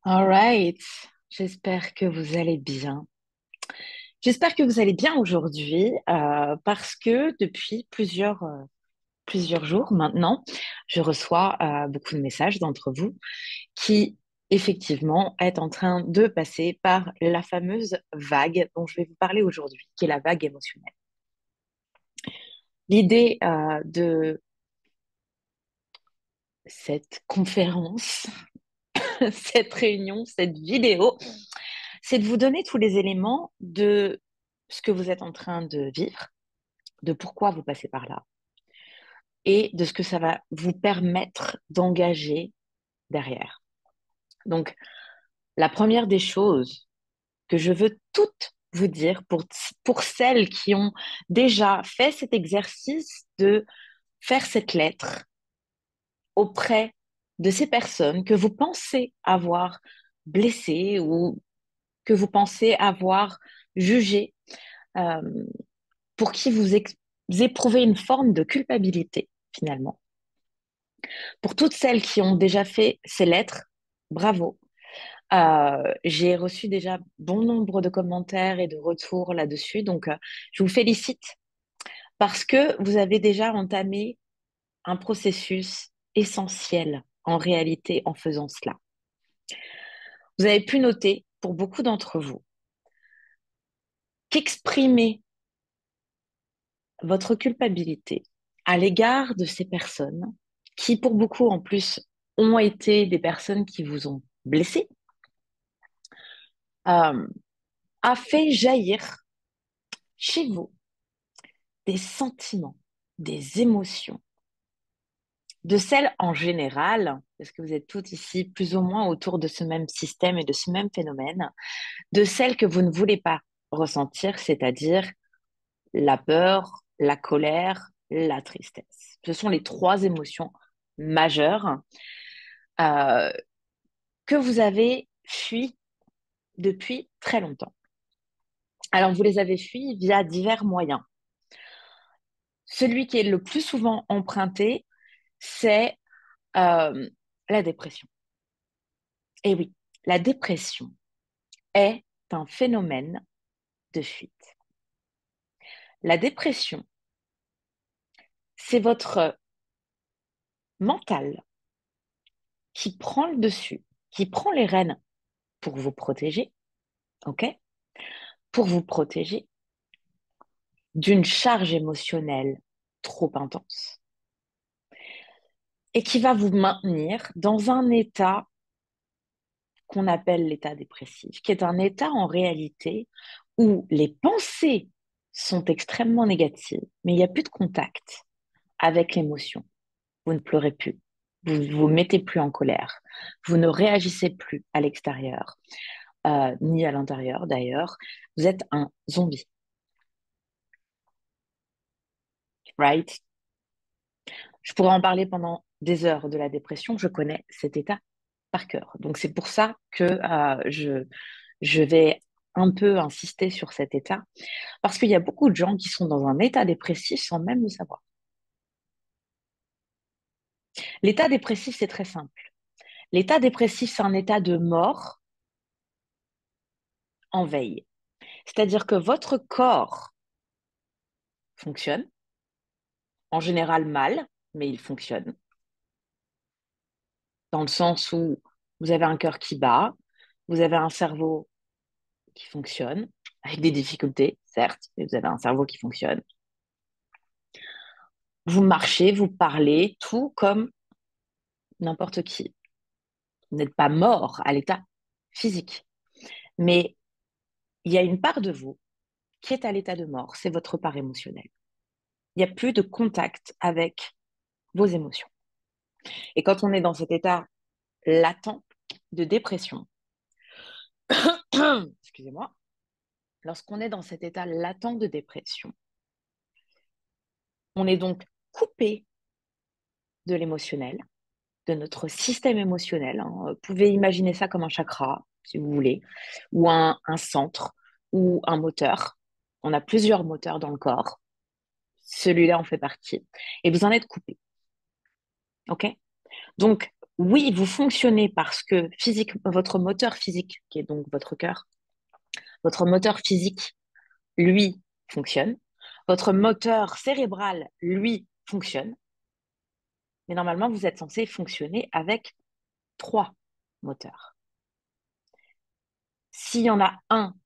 All right. J'espère que vous allez bien. J'espère que vous allez bien aujourd'hui parce que depuis plusieurs jours maintenant, je reçois beaucoup de messages d'entre vous qui effectivement est en train de passer par la fameuse vague dont je vais vous parler aujourd'hui, qui est la vague émotionnelle. L'idée de cette conférence, cette réunion, cette vidéo, c'est de vous donner tous les éléments de ce que vous êtes en train de vivre, de pourquoi vous passez par là et de ce que ça va vous permettre d'engager derrière. Donc, la première des choses que je veux toutes vous dire pour celles qui ont déjà fait cet exercice de faire cette lettre auprès de ces personnes que vous pensez avoir blessées ou que vous pensez avoir jugées, euh, pour qui éprouvez une forme de culpabilité, finalement. Pour toutes celles qui ont déjà fait ces lettres, bravo. J'ai reçu déjà bon nombre de commentaires et de retours là-dessus, donc je vous félicite parce que vous avez déjà entamé un processus essentiel en réalité en faisant cela. Vous avez pu noter, pour beaucoup d'entre vous, qu'exprimer votre culpabilité à l'égard de ces personnes qui, pour beaucoup en plus, ont été des personnes qui vous ont blessé, euh, a fait jaillir chez vous des sentiments, des émotions, de celles en général, parce que vous êtes toutes ici plus ou moins autour de ce même système et de ce même phénomène, de celles que vous ne voulez pas ressentir, c'est-à-dire la peur, la colère, la tristesse. Ce sont les trois émotions majeures euh, que vous avez fui depuis très longtemps. Alors, vous les avez fuis via divers moyens. Celui qui est le plus souvent emprunté, c'est euh, la dépression. Et oui, la dépression est un phénomène de fuite. La dépression, c'est votre mental qui prend le dessus, qui prend les rênes pour vous protéger, ok? Pour vous protéger d'une charge émotionnelle trop intense et qui va vous maintenir dans un état qu'on appelle l'état dépressif, qui est un état en réalité où les pensées sont extrêmement négatives, mais il n'y a plus de contact avec l'émotion. Vous ne pleurez plus, vous ne vous mettez plus en colère, vous ne réagissez plus à l'extérieur, ni à l'intérieur d'ailleurs. Vous êtes un zombie, right? Je pourrais en parler pendant des heures de la dépression, je connais cet état par cœur. Donc c'est pour ça que je vais un peu insister sur cet état, parce qu'il y a beaucoup de gens qui sont dans un état dépressif sans même le savoir. L'état dépressif, c'est très simple. L'état dépressif, c'est un état de mort en veille. C'est-à-dire que votre corps fonctionne, en général mal, mais il fonctionne, dans le sens où vous avez un cœur qui bat, vous avez un cerveau qui fonctionne, avec des difficultés, certes, mais vous avez un cerveau qui fonctionne. Vous marchez, vous parlez, tout comme n'importe qui. Vous n'êtes pas mort à l'état physique, mais il y a une part de vous qui est à l'état de mort, c'est votre part émotionnelle. Il n'y a plus de contact avec vos émotions. Et quand on est dans cet état latent de dépression, excusez-moi, lorsqu'on est dans cet état latent de dépression, on est donc coupé de l'émotionnel, de notre système émotionnel, hein. Vous pouvez imaginer ça comme un chakra, si vous voulez, ou un centre, ou un moteur. On a plusieurs moteurs dans le corps. Celui-là en fait partie. Et vous en êtes coupé. OK? Donc, Oui, vous fonctionnez parce que physique, votre moteur physique, qui est donc votre cœur, votre moteur physique, lui, fonctionne. Votre moteur cérébral, lui, fonctionne. Mais normalement, vous êtes censé fonctionner avec trois moteurs. S'il y en a un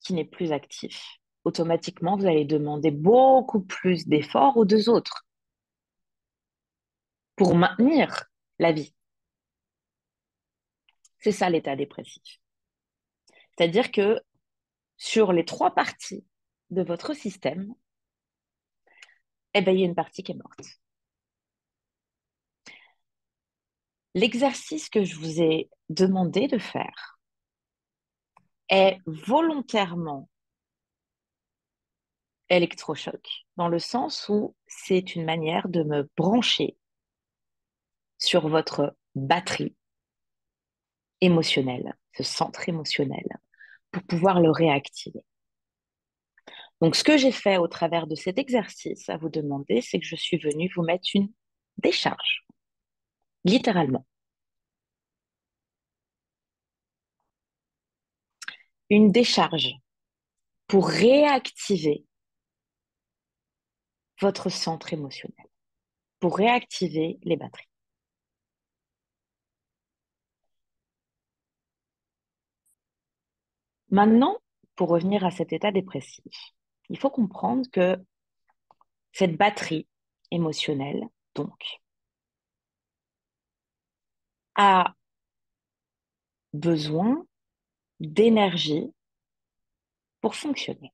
qui n'est plus actif, automatiquement, vous allez demander beaucoup plus d'efforts aux deux autres pour maintenir la vie. C'est ça l'état dépressif. C'est-à-dire que sur les trois parties de votre système, eh ben, il y a une partie qui est morte. L'exercice que je vous ai demandé de faire est volontairement électrochoc, dans le sens où c'est une manière de me brancher sur votre batterie émotionnelle, ce centre émotionnel, pour pouvoir le réactiver. Donc, ce que j'ai fait au travers de cet exercice à vous demander, c'est que je suis venue vous mettre une décharge, littéralement. Une décharge pour réactiver votre centre émotionnel, pour réactiver les batteries. Maintenant, pour revenir à cet état dépressif, il faut comprendre que cette batterie émotionnelle, donc, a besoin d'énergie pour fonctionner.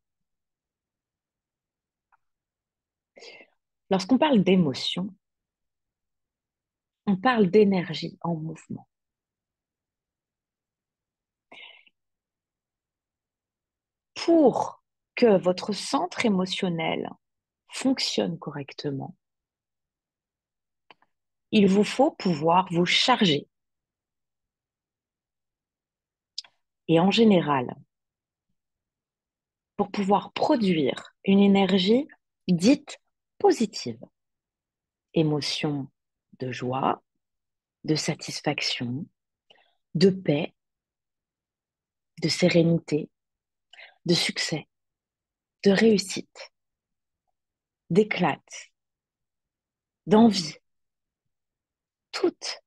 Lorsqu'on parle d'émotion, on parle d'énergie en mouvement. Pour que votre centre émotionnel fonctionne correctement, il vous faut pouvoir vous charger. Et en général, pour pouvoir produire une énergie dite positive, émotion de joie, de satisfaction, de paix, de sérénité, de succès, de réussite, d'éclate, d'envie. Toutes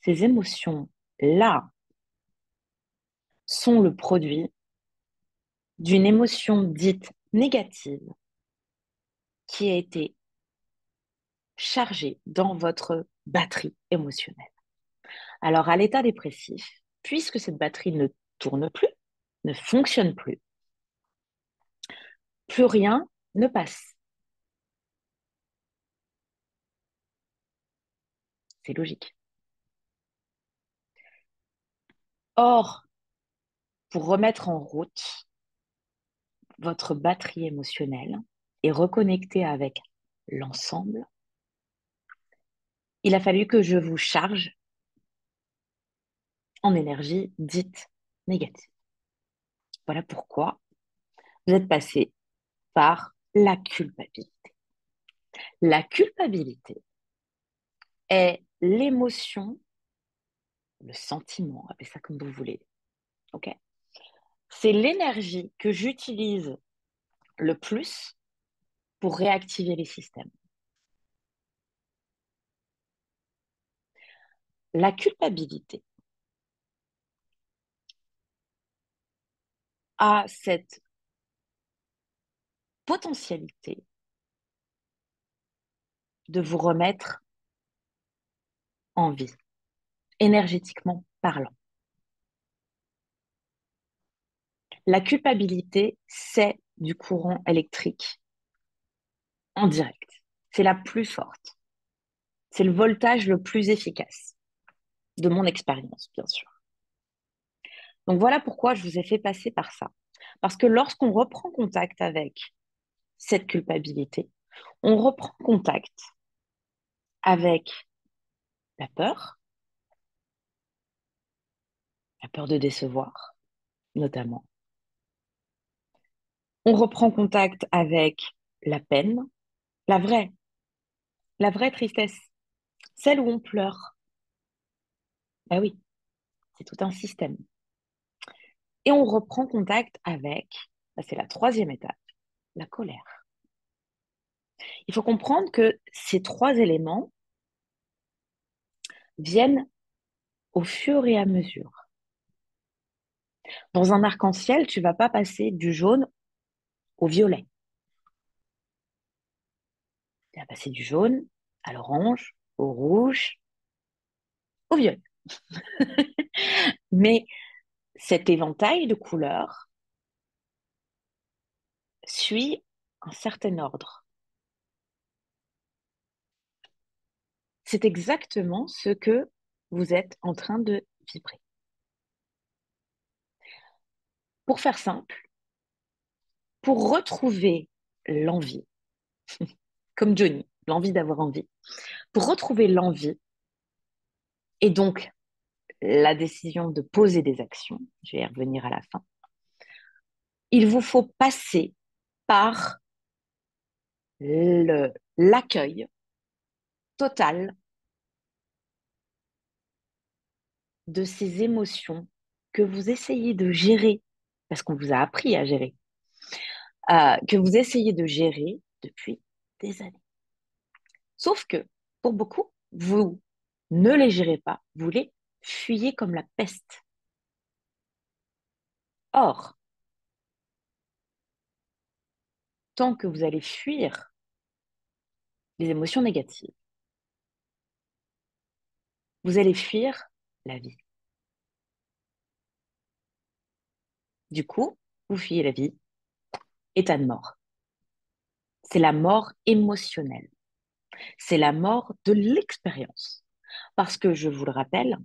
ces émotions-là sont le produit d'une émotion dite négative qui a été chargée dans votre batterie émotionnelle. Alors, à l'état dépressif, puisque cette batterie ne tourne plus, ne fonctionne plus, plus rien ne passe. C'est logique. Or, pour remettre en route votre batterie émotionnelle et reconnecter avec l'ensemble, il a fallu que je vous charge en énergie dite négative. Voilà pourquoi vous êtes passé par la culpabilité. La culpabilité est l'émotion, le sentiment, appelez ça comme vous voulez, ok? C'est l'énergie que j'utilise le plus pour réactiver les systèmes. La culpabilité a cette potentialité de vous remettre en vie, énergétiquement parlant. La culpabilité, c'est du courant électrique en direct. C'est la plus forte. C'est le voltage le plus efficace, de mon expérience, bien sûr. Donc voilà pourquoi je vous ai fait passer par ça. Parce que lorsqu'on reprend contact avec cette culpabilité, on reprend contact avec la peur de décevoir, notamment. On reprend contact avec la peine, la vraie, la vraie tristesse, celle où on pleure, Ah oui, c'est tout un système. Et on reprend contact avec, ça, c'est la troisième étape, la colère. Il faut comprendre que ces trois éléments viennent au fur et à mesure. Dans un arc-en-ciel, tu vas pas passer du jaune au violet. Tu vas passer du jaune à l'orange, au rouge, au violet. Mais cet éventail de couleurs suit un certain ordre. C'est exactement ce que vous êtes en train de vibrer. Pour faire simple, pour retrouver l'envie, comme Johnny, l'envie d'avoir envie, pour retrouver l'envie et donc la décision de poser des actions, je vais y revenir à la fin, il vous faut passer par l'accueil total de ces émotions que vous essayez de gérer, parce qu'on vous a appris à gérer, que vous essayez de gérer depuis des années. Sauf que pour beaucoup, vous ne les gérez pas, vous les fuyez comme la peste. Or, tant que vous allez fuir les émotions négatives, vous allez fuir la vie. Du coup, vous fuyez la vie, état de mort. C'est la mort émotionnelle. C'est la mort de l'expérience. Parce que, je vous le rappelle,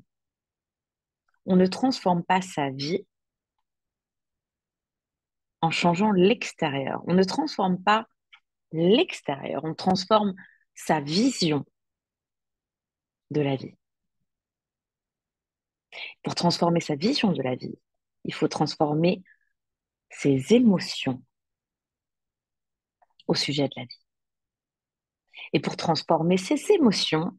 on ne transforme pas sa vie en changeant l'extérieur. On ne transforme pas l'extérieur, on transforme sa vision de la vie. Pour transformer sa vision de la vie, il faut transformer ses émotions au sujet de la vie. Et pour transformer ses émotions,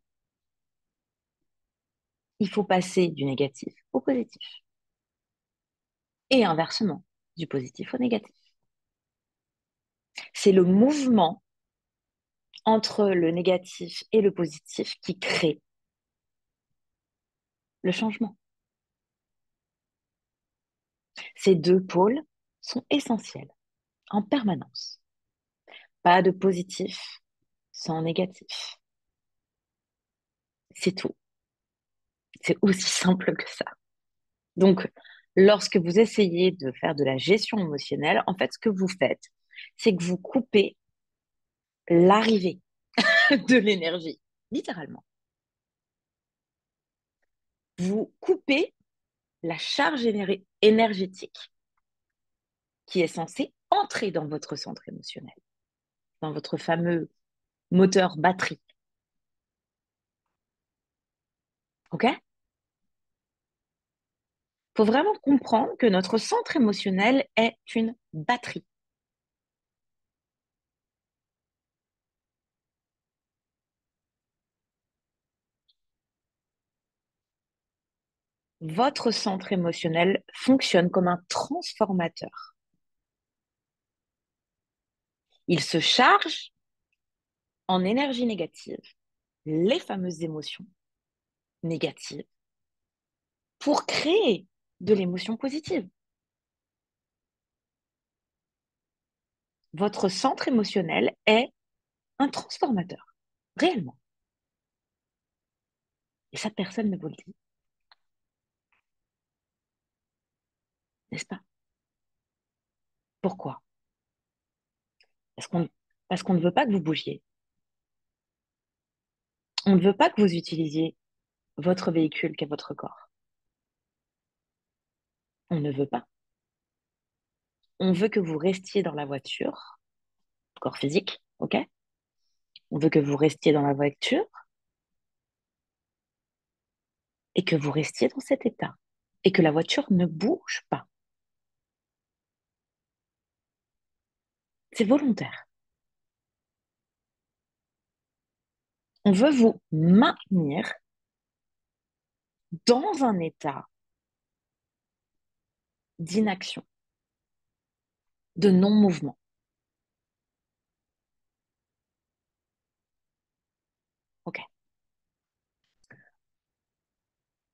il faut passer du négatif au positif. Et inversement, du positif au négatif. C'est le mouvement entre le négatif et le positif qui crée le changement. Ces deux pôles sont essentiels en permanence. Pas de positif sans négatif. C'est tout. C'est aussi simple que ça. Donc, lorsque vous essayez de faire de la gestion émotionnelle, en fait, ce que vous faites, c'est que vous coupez l'arrivée de l'énergie, littéralement. Vous coupez la charge énergétique qui est censée entrer dans votre centre émotionnel, dans votre fameux moteur batterie. OK? Il faut vraiment comprendre que notre centre émotionnel est une batterie. Votre centre émotionnel fonctionne comme un transformateur. Il se charge en énergie négative, les fameuses émotions négatives, pour créer de l'émotion positive. Votre centre émotionnel est un transformateur, réellement. Et ça, personne ne vous le dit, n'est-ce pas? Pourquoi? Parce qu'on parce qu'on ne veut pas que vous bougiez. On ne veut pas que vous utilisiez votre véhicule qu'est votre corps. On ne veut pas. On veut que vous restiez dans la voiture, corps physique, ok? On veut que vous restiez dans la voiture et que vous restiez dans cet état et que la voiture ne bouge pas. C'est volontaire. On veut vous maintenir dans un état d'inaction, de non-mouvement. OK.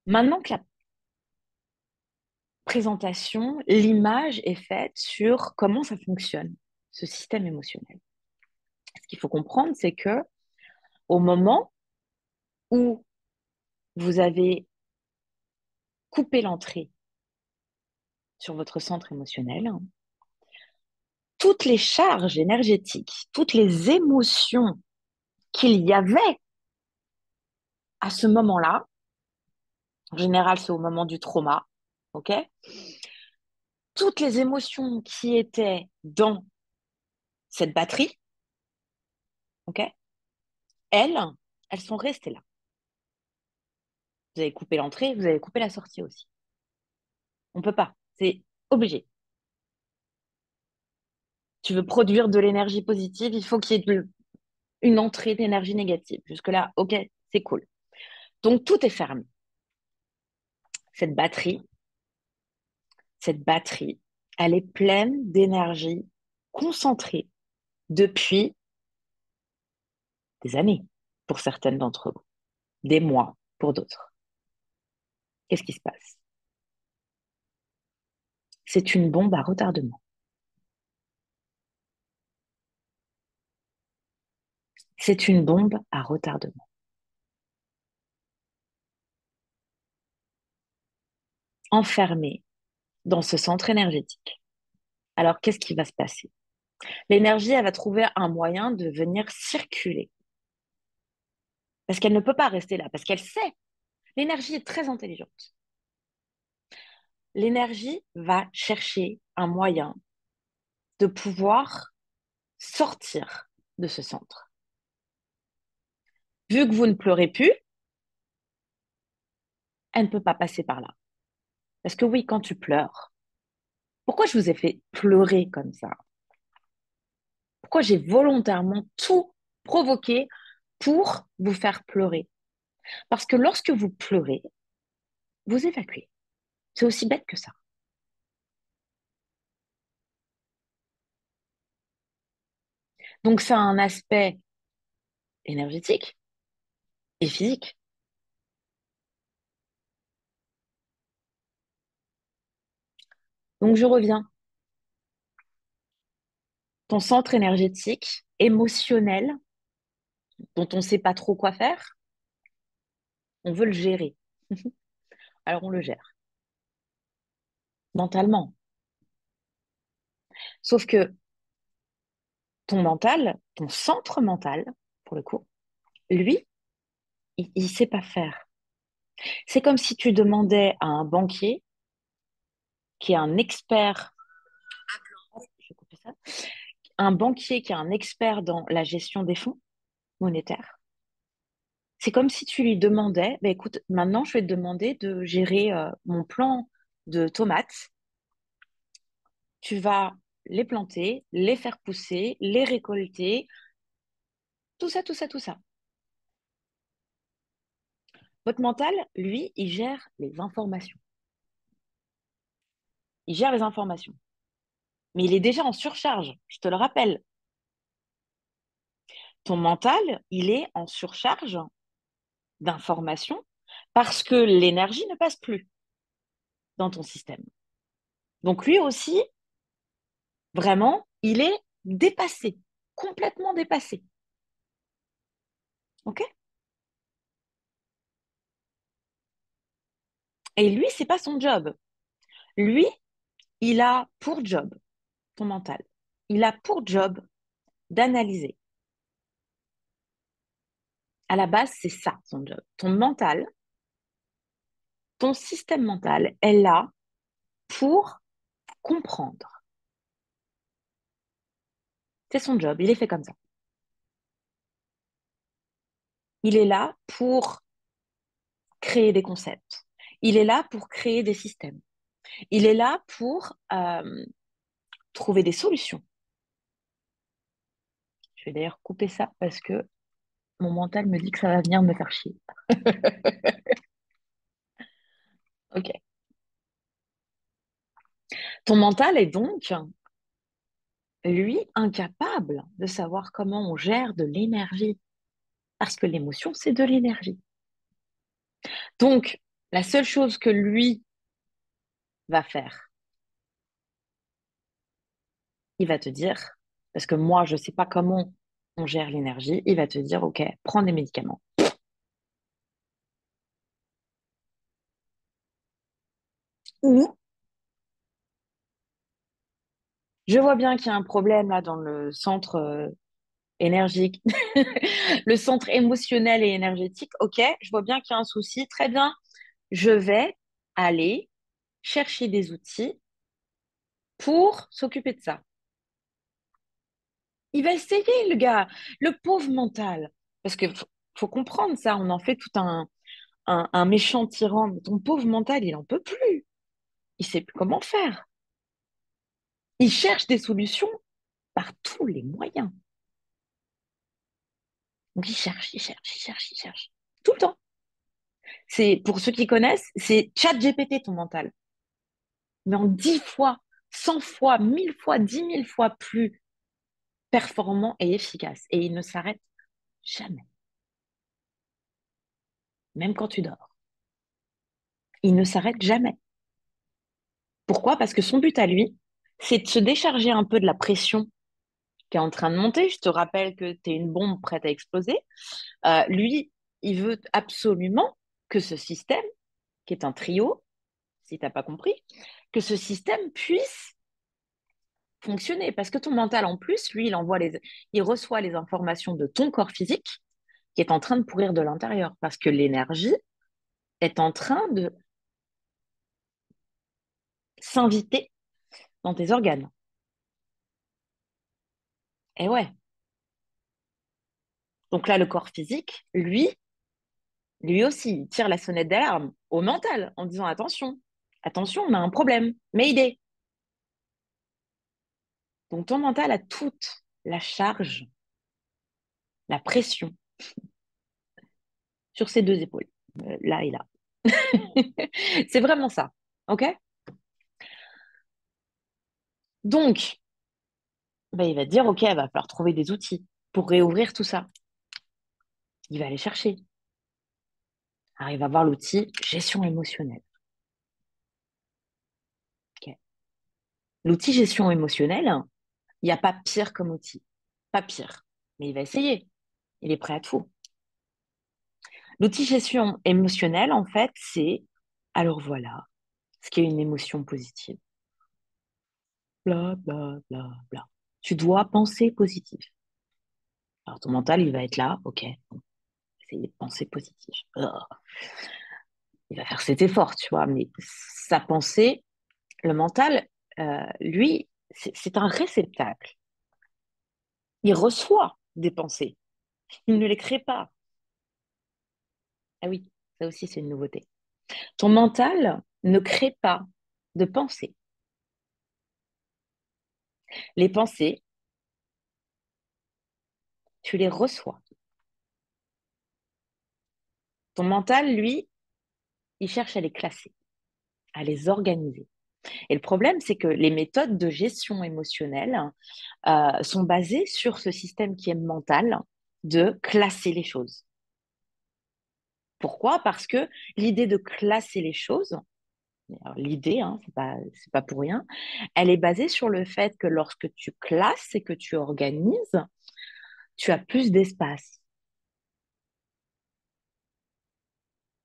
Maintenant que la présentation, l'image est faite sur comment ça fonctionne, ce système émotionnel. Ce qu'il faut comprendre, c'est que au moment où vous avez coupé l'entrée sur votre centre émotionnel, toutes les charges énergétiques, toutes les émotions qu'il y avait à ce moment-là, en général, c'est au moment du trauma, ok? Toutes les émotions qui étaient dans cette batterie, ok? Elles, elles sont restées là. Vous avez coupé l'entrée, vous avez coupé la sortie aussi. On peut pas, c'est obligé. Tu veux produire de l'énergie positive, il faut qu'il y ait une entrée d'énergie négative. Jusque-là, ok, c'est cool. Donc tout est fermé. Cette batterie, cette batterie, elle est pleine d'énergie concentrée depuis des années pour certaines d'entre vous, des mois pour d'autres. Qu'est-ce qui se passe? C'est une bombe à retardement. C'est une bombe à retardement. Enfermée dans ce centre énergétique. Alors, qu'est-ce qui va se passer? L'énergie, elle va trouver un moyen de venir circuler. Parce qu'elle ne peut pas rester là, parce qu'elle sait. L'énergie est très intelligente. L'énergie va chercher un moyen de pouvoir sortir de ce centre. Vu que vous ne pleurez plus, elle ne peut pas passer par là. Parce que oui, quand tu pleures, pourquoi je vous ai fait pleurer comme ça? Pourquoi j'ai volontairement tout provoqué pour vous faire pleurer? Parce que lorsque vous pleurez, vous évacuez. C'est aussi bête que ça. Donc, ça a un aspect énergétique et physique. Donc, je reviens. Ton centre énergétique, émotionnel, dont on ne sait pas trop quoi faire, on veut le gérer. Alors, on le gère mentalement. Sauf que ton mental, ton centre mental, pour le coup, lui, il ne sait pas faire. C'est comme si tu demandais à un banquier qui est un expert, je vais couper ça, un banquier qui est un expert dans la gestion des fonds monétaires. C'est comme si tu lui demandais, bah, écoute, maintenant je vais te demander de gérer mon plan de tomates. Tu vas les planter, les faire pousser, les récolter, tout ça, tout ça, tout ça. Votre mental, lui, il gère les informations. Il gère les informations. Mais il est déjà en surcharge, je te le rappelle. Ton mental, il est en surcharge d'informations parce que l'énergie ne passe plus dans ton système. Donc lui aussi, vraiment, il est dépassé, complètement dépassé. OK? Et lui, c'est pas son job. Lui, il a pour job, ton mental, il a pour job d'analyser. À la base, c'est ça son job. Ton mental, ton système mental est là pour comprendre. C'est son job, il est fait comme ça. Il est là pour créer des concepts. Il est là pour créer des systèmes. Il est là pour trouver des solutions. Je vais d'ailleurs couper ça parce que mon mental me dit que ça va venir me faire chier. Ok. Ton mental est donc, lui, incapable de savoir comment on gère de l'énergie. Parce que l'émotion, c'est de l'énergie. Donc, la seule chose que lui va faire, il va te dire, parce que moi, je ne sais pas comment on gère l'énergie, il va te dire, OK, prends des médicaments. Ou, je vois bien qu'il y a un problème là dans le centre énergique, le centre émotionnel et énergétique. OK, je vois bien qu'il y a un souci. Très bien, je vais aller chercher des outils pour s'occuper de ça. Il va essayer, le gars, le pauvre mental. Parce que faut comprendre ça, on en fait tout un méchant tyran. Mais ton pauvre mental, il en peut plus. Il sait plus comment faire. Il cherche des solutions par tous les moyens. Donc il cherche, il cherche, il cherche, il cherche. Tout le temps. C'est, pour ceux qui connaissent, c'est ChatGPT ton mental. Mais en 10 fois, 100 fois, 1000 fois, 10 000 fois plus performant et efficace. Et il ne s'arrête jamais, même quand tu dors. Il ne s'arrête jamais. Pourquoi? Parce que son but à lui, c'est de se décharger un peu de la pression qui est en train de monter. Je te rappelle que tu es une bombe prête à exploser. Lui, il veut absolument que ce système, qui est un trio, si tu n'as pas compris, que ce système puisse fonctionner. Parce que ton mental, en plus, lui, il reçoit les informations de ton corps physique qui est en train de pourrir de l'intérieur. Parce que l'énergie est en train de s'inviter dans tes organes. Et ouais. Donc là, le corps physique, lui aussi, il tire la sonnette d'alarme au mental en disant attention, attention, on a un problème. Mayday. Donc ton mental a toute la charge, la pression sur ses deux épaules, là et là. C'est vraiment ça. OK? Donc, ben, il va te dire, OK, il va falloir trouver des outils pour réouvrir tout ça. Il va aller chercher. Alors, il va voir l'outil gestion émotionnelle. OK. L'outil gestion émotionnelle, il n'y a pas pire comme outil. Pas pire. Mais il va essayer. Il est prêt à tout. L'outil gestion émotionnelle, en fait, c'est, alors voilà, ce qui est une émotion positive. Bla, bla, bla, bla. Tu dois penser positif. Alors, ton mental, il va être là, OK, essayer de penser positif. Il va faire cet effort, tu vois, mais sa pensée, le mental, lui, c'est un réceptacle. Il reçoit des pensées. Il ne les crée pas. Ah oui, ça aussi, c'est une nouveauté. Ton mental ne crée pas de pensées. Les pensées, tu les reçois. Ton mental, lui, il cherche à les classer, à les organiser. Et le problème, c'est que les méthodes de gestion émotionnelle sont basées sur ce système qui est mental de classer les choses. Pourquoi? Parce que l'idée de classer les choses, alors l'idée, hein, c'est pas pour rien, elle est basée sur le fait que lorsque tu classes et que tu organises, tu as plus d'espace.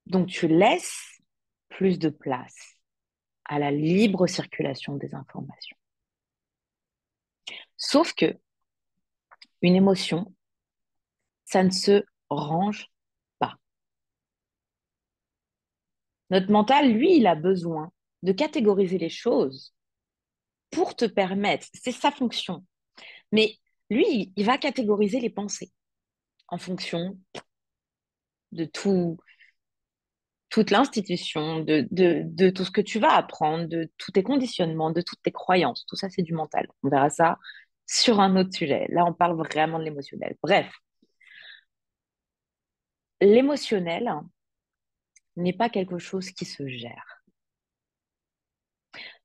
Donc tu laisses plus de place à la libre circulation des informations. Sauf que une émotion, ça ne se range pas. Notre mental, lui, il a besoin de catégoriser les choses pour te permettre, c'est sa fonction. Mais lui, il va catégoriser les pensées en fonction de toute l'institution, de tout ce que tu vas apprendre, de tous tes conditionnements, de toutes tes croyances. Tout ça, c'est du mental. On verra ça sur un autre sujet. Là, on parle vraiment de l'émotionnel. Bref, l'émotionnel n'est pas quelque chose qui se gère.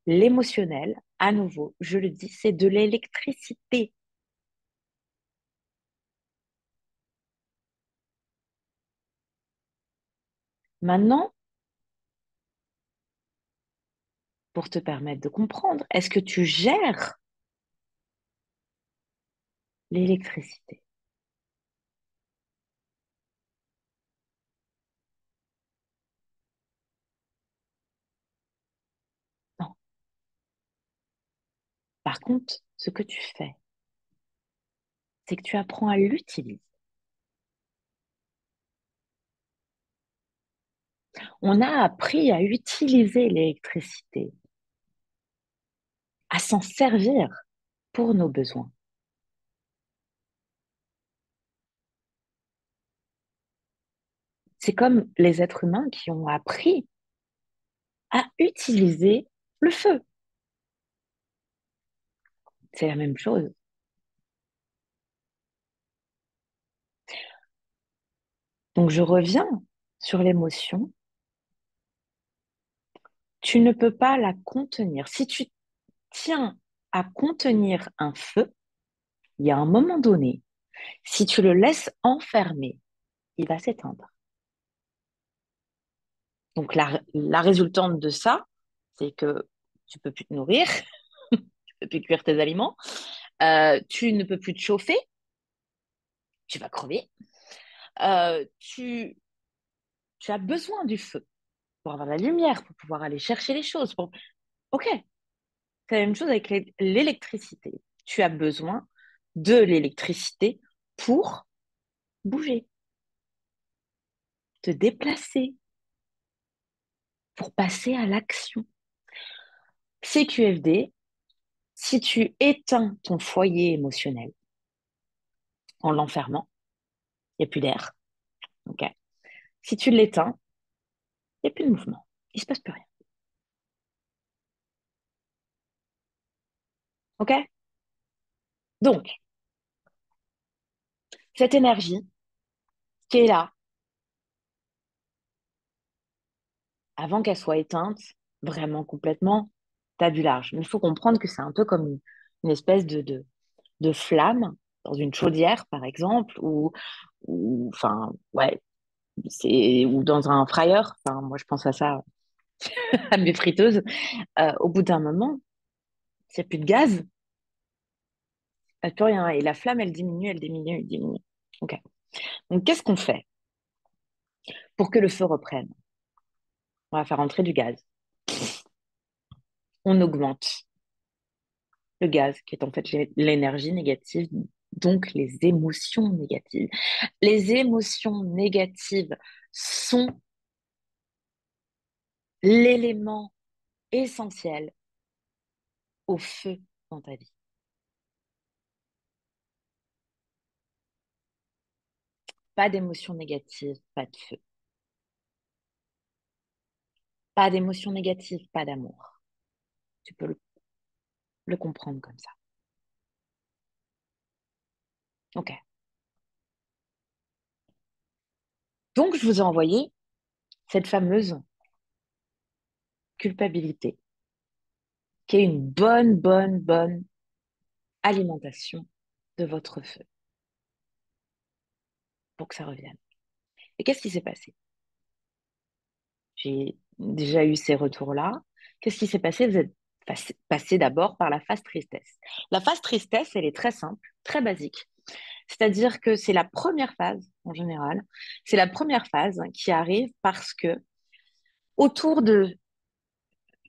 L'émotionnel, à nouveau, je le dis, c'est de l'électricité. Maintenant, pour te permettre de comprendre, est-ce que tu gères l'électricité? Non. Par contre, ce que tu fais, c'est que tu apprends à l'utiliser. On a appris à utiliser l'électricité, à s'en servir pour nos besoins. C'est comme les êtres humains qui ont appris à utiliser le feu. C'est la même chose. Donc je reviens sur l'émotion. Tu ne peux pas la contenir. Si tu tiens à contenir un feu, il y a un moment donné, si tu le laisses enfermer, il va s'éteindre. Donc la résultante de ça, c'est que tu peux plus te nourrir, tu peux plus cuire tes aliments, tu ne peux plus te chauffer, tu vas crever. Tu as besoin du feu pour avoir la lumière, pour pouvoir aller chercher les choses. Ok, c'est la même chose avec l'électricité. Tu as besoin de l'électricité pour bouger, te déplacer, pour passer à l'action. CQFD, si tu éteins ton foyer émotionnel en l'enfermant, il n'y a plus d'air. Ok. Si tu l'éteins, il n'y a plus de mouvement. Il ne se passe plus rien. Ok. Donc, cette énergie qui est là, avant qu'elle soit éteinte, vraiment complètement, t'as du large. Mais il faut comprendre que c'est un peu comme une espèce de flamme dans une chaudière, par exemple, enfin, ouais, ou dans un fryer. Enfin, moi, je pense à ça, à mes friteuses. Au bout d'un moment, s'il n'y a plus de gaz, il n'y a plus rien. Et la flamme, elle diminue, elle diminue, elle diminue. Ok. Donc, qu'est-ce qu'on fait pour que le feu reprenne? On va faire entrer du gaz. On augmente le gaz, qui est en fait l'énergie négative, donc les émotions négatives. Les émotions négatives sont l'élément essentiel au feu dans ta vie. Pas d'émotions négatives, pas de feu. Pas d'émotions négatives, pas d'amour. Tu peux le comprendre comme ça. Ok. Donc, je vous ai envoyé cette fameuse culpabilité, qui est une bonne alimentation de votre feu pour que ça revienne. Et qu'est-ce qui s'est passé? J'ai déjà eu ces retours-là. Qu'est-ce qui s'est passé? Vous êtes passé d'abord par la phase tristesse. La phase tristesse, elle est très simple, très basique. C'est-à-dire que c'est la première phase, en général, c'est la première phase qui arrive parce que autour de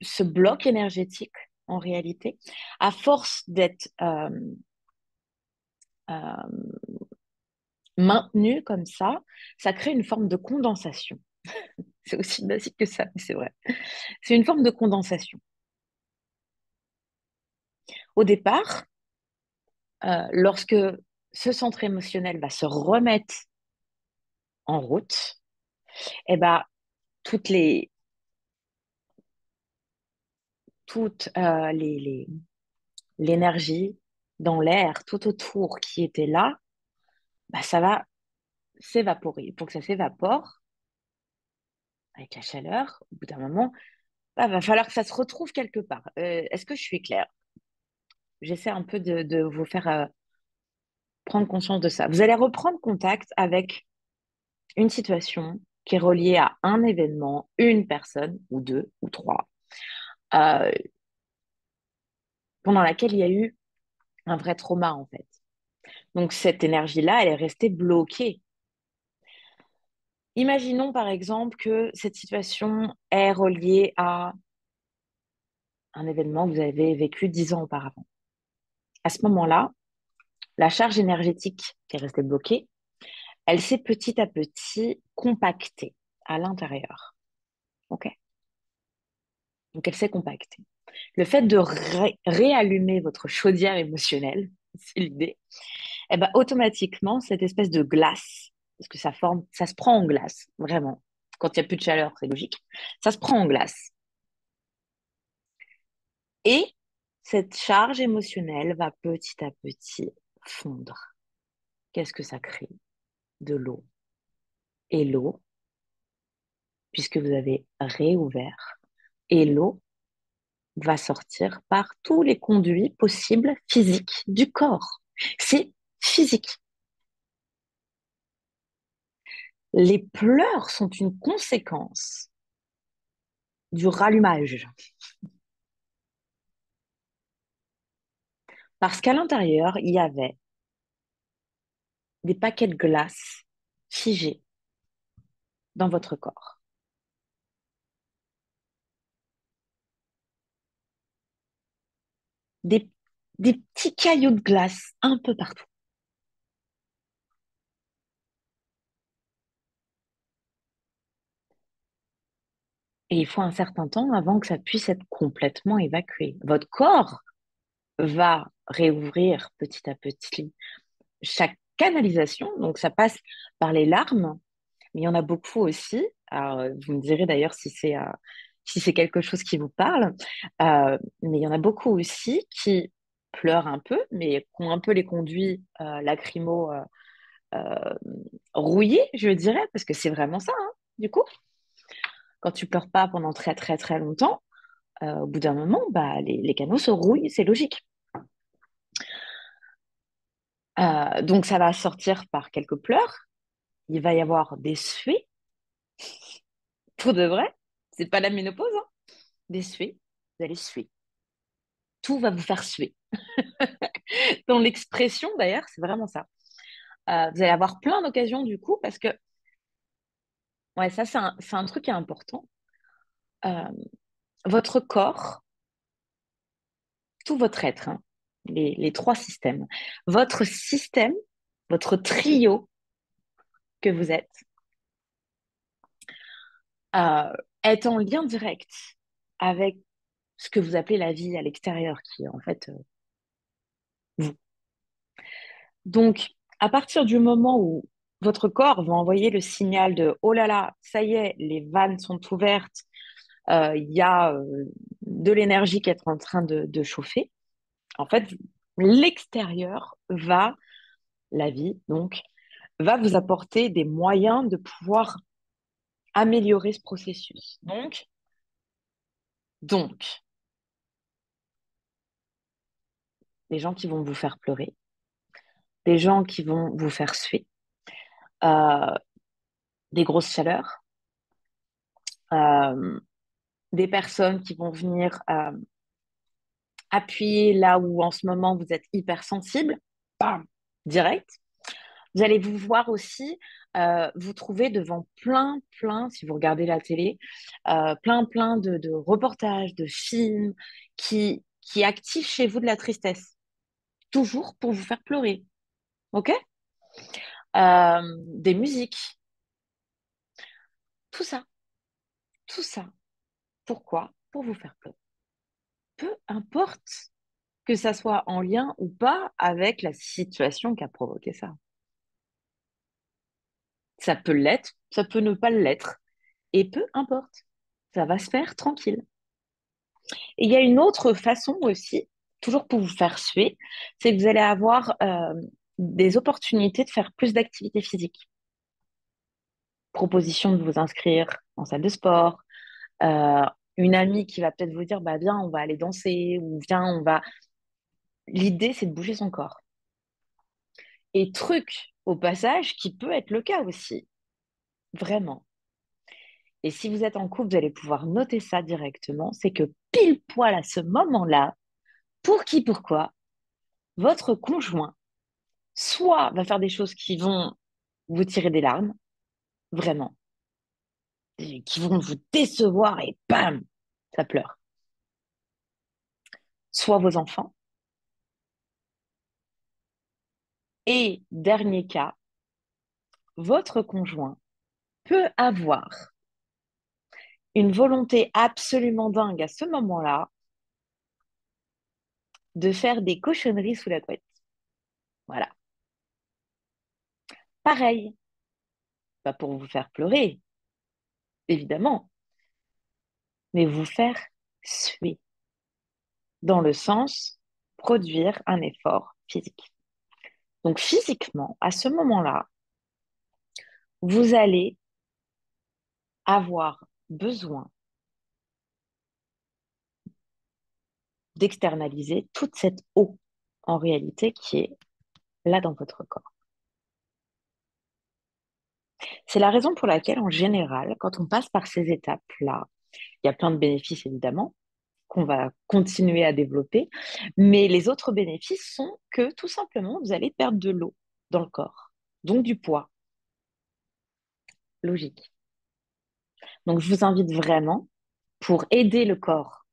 ce bloc énergétique, en réalité, à force d'être euh, maintenu comme ça crée une forme de condensation. C'est aussi basique que ça, mais c'est vrai. C'est une forme de condensation. Au départ, lorsque ce centre émotionnel va se remettre en route, eh ben, toutes les, toute l'énergie dans l'air, tout autour qui était là, bah, ça va s'évaporer. Pour que ça s'évapore, avec la chaleur, au bout d'un moment, va falloir que ça se retrouve quelque part. Est-ce que je suis claire? J'essaie un peu de vous faire prendre conscience de ça. Vous allez reprendre contact avec une situation qui est reliée à un événement, une personne, ou deux, ou trois, euh, pendant laquelle il y a eu un vrai trauma, en fait. Donc, cette énergie-là, elle est restée bloquée. Imaginons, par exemple, que cette situation est reliée à un événement que vous avez vécu 10 ans auparavant. À ce moment-là, la charge énergétique qui est restée bloquée, elle s'est petit à petit compactée à l'intérieur. OK? Donc, elle s'est compactée. Le fait de réallumer votre chaudière émotionnelle, c'est l'idée, eh ben, automatiquement, cette espèce de glace, parce que ça forme, ça se prend en glace, vraiment. Quand il n'y a plus de chaleur, c'est logique. Ça se prend en glace. Et cette charge émotionnelle va petit à petit fondre. Qu'est-ce que ça crée? De l'eau. Et l'eau, puisque vous avez réouvert, et l'eau va sortir par tous les conduits possibles physiques du corps. C'est physique. Les pleurs sont une conséquence du rallumage. Parce qu'à l'intérieur, il y avait des paquets de glace figés dans votre corps. Des, des petits cailloux de glace un peu partout. Et il faut un certain temps avant que ça puisse être complètement évacué. Votre corps va réouvrir petit à petit chaque canalisation. Donc, ça passe par les larmes, mais il y en a beaucoup aussi. Alors, vous me direz d'ailleurs si c'est quelque chose qui vous parle. Mais il y en a beaucoup aussi qui pleurent un peu, mais qui ont un peu les conduits lacrymaux euh, rouillés, je dirais, parce que c'est vraiment ça, hein, du coup. Quand tu pleures pas pendant très très très longtemps, au bout d'un moment, bah, les canaux se rouillent, c'est logique. Donc ça va sortir par quelques pleurs. Il va y avoir des suées, pour de vrai. C'est pas la ménopause, hein. Des suées. Vous allez suer. Tout va vous faire suer. Dans l'expression, d'ailleurs, c'est vraiment ça. Vous allez avoir plein d'occasions, du coup, parce que, ouais, ça, c'est un truc qui est important. Euh, Votre corps, tout votre être, hein, les trois systèmes, votre système, votre trio que vous êtes, euh, est en lien direct avec ce que vous appelez la vie à l'extérieur, qui est en fait vous. Donc, à partir du moment où votre corps va envoyer le signal de oh là là, ça y est, les vannes sont ouvertes, il y a de l'énergie qui est en train de chauffer, en fait, l'extérieur va, la vie, donc, va vous apporter des moyens de pouvoir améliorer ce processus. Donc, des gens qui vont vous faire pleurer, des gens qui vont vous faire suer, euh, des grosses chaleurs, euh, des personnes qui vont venir appuyer là où en ce moment vous êtes hypersensible, bam, direct. Vous allez vous voir aussi vous trouver devant plein, si vous regardez la télé, plein de reportages, de films qui activent chez vous de la tristesse, toujours pour vous faire pleurer, ok? Des musiques, tout ça, tout ça. Pourquoi? Pour vous faire pleurer. Peu importe que ça soit en lien ou pas avec la situation qui a provoqué ça. Ça peut l'être, ça peut ne pas l'être. Et peu importe, ça va se faire tranquille. Et il y a une autre façon aussi, toujours pour vous faire suer, c'est que vous allez avoir des opportunités de faire plus d'activités physiques. Proposition de vous inscrire en salle de sport, Une amie qui va peut-être vous dire, bah viens, on va aller danser, ou viens, on va. L'idée, c'est de bouger son corps. Et truc, au passage, qui peut être le cas aussi, vraiment. Et si vous êtes en couple, vous allez pouvoir noter ça directement, c'est que pile poil à ce moment-là, pour qui, pourquoi, votre conjoint, soit va faire des choses qui vont vous tirer des larmes, vraiment, et qui vont vous décevoir et bam, ça pleure. Soit vos enfants. Et dernier cas, votre conjoint peut avoir une volonté absolument dingue à ce moment-là de faire des cochonneries sous la couette. Voilà. Pareil, pas pour vous faire pleurer, évidemment, mais vous faire suer, dans le sens produire un effort physique. Donc physiquement, à ce moment-là, vous allez avoir besoin d'externaliser toute cette eau, en réalité, qui est là dans votre corps. C'est la raison pour laquelle, en général, quand on passe par ces étapes-là, il y a plein de bénéfices, évidemment, qu'on va continuer à développer, mais les autres bénéfices sont que, tout simplement, vous allez perdre de l'eau dans le corps, donc du poids, logique. Donc, je vous invite vraiment, pour aider le corps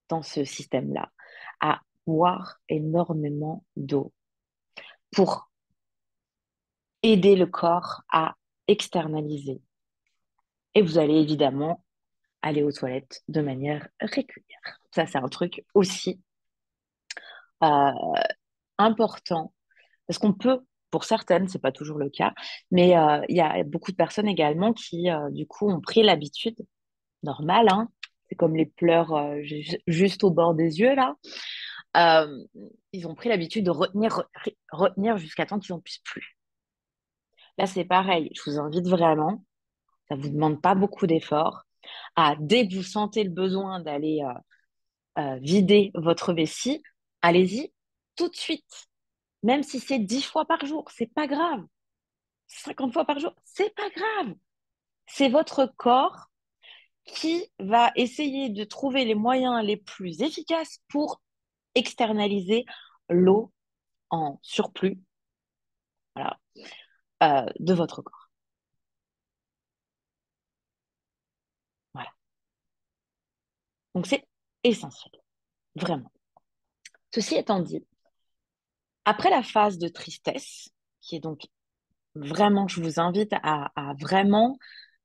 dans ce système-là, à boire énormément d'eau, pour aider le corps à externaliser. Et vous allez évidemment aller aux toilettes de manière régulière. Ça, c'est un truc aussi euh, important, parce qu'on peut, pour certaines, c'est pas toujours le cas, mais il y a beaucoup de personnes également qui, du coup, ont pris l'habitude, normale, hein, c'est comme les pleurs juste au bord des yeux, là, euh, ils ont pris l'habitude de retenir jusqu'à temps qu'ils n'en puissent plus. Là, c'est pareil, je vous invite vraiment, ça vous demande pas beaucoup d'efforts, à dès que vous sentez le besoin d'aller vider votre vessie, allez-y tout de suite. Même si c'est 10 fois par jour, c'est pas grave. 50 fois par jour, c'est pas grave. C'est votre corps qui va essayer de trouver les moyens les plus efficaces pour externaliser l'eau en surplus, voilà, de votre corps. Voilà. Donc c'est essentiel, vraiment. Ceci étant dit, après la phase de tristesse, qui est donc vraiment, je vous invite à vraiment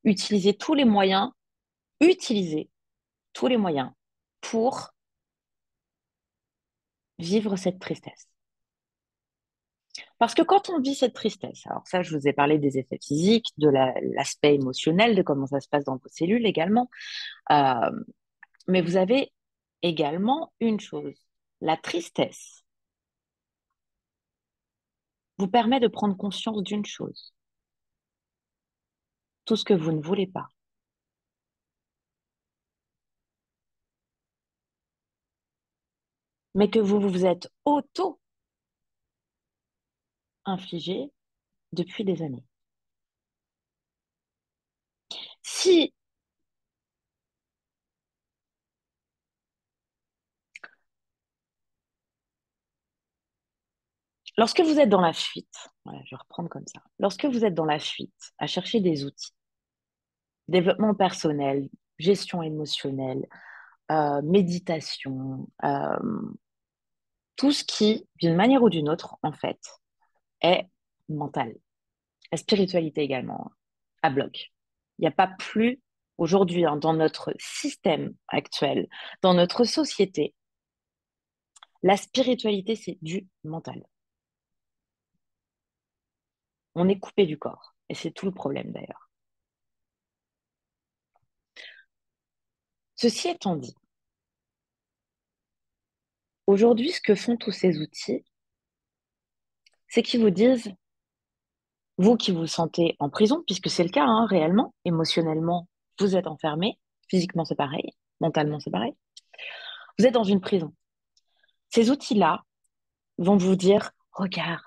utiliser tous les moyens, utiliser tous les moyens pour vivre cette tristesse. Parce que quand on vit cette tristesse, alors ça, je vous ai parlé des effets physiques, de l'aspect émotionnel, de comment ça se passe dans vos cellules également, euh, mais vous avez également une chose, la tristesse vous permet de prendre conscience d'une chose, tout ce que vous ne voulez pas, mais que vous vous êtes auto-infligé depuis des années. Si, lorsque vous êtes dans la fuite, voilà, je vais reprendre comme ça, lorsque vous êtes dans la fuite, à chercher des outils, développement personnel, gestion émotionnelle, méditation, tout ce qui, d'une manière ou d'une autre, en fait, est mental. La spiritualité également, hein, à bloc. Il n'y a pas plus, aujourd'hui, hein, dans notre système actuel, dans notre société, la spiritualité, c'est du mental. On est coupé du corps. Et c'est tout le problème d'ailleurs. Ceci étant dit, aujourd'hui, ce que font tous ces outils, c'est qu'ils vous disent, vous qui vous sentez en prison, puisque c'est le cas, hein, réellement, émotionnellement, vous êtes enfermé, physiquement c'est pareil. Mentalement, c'est pareil. Vous êtes dans une prison. Ces outils-là vont vous dire, regarde,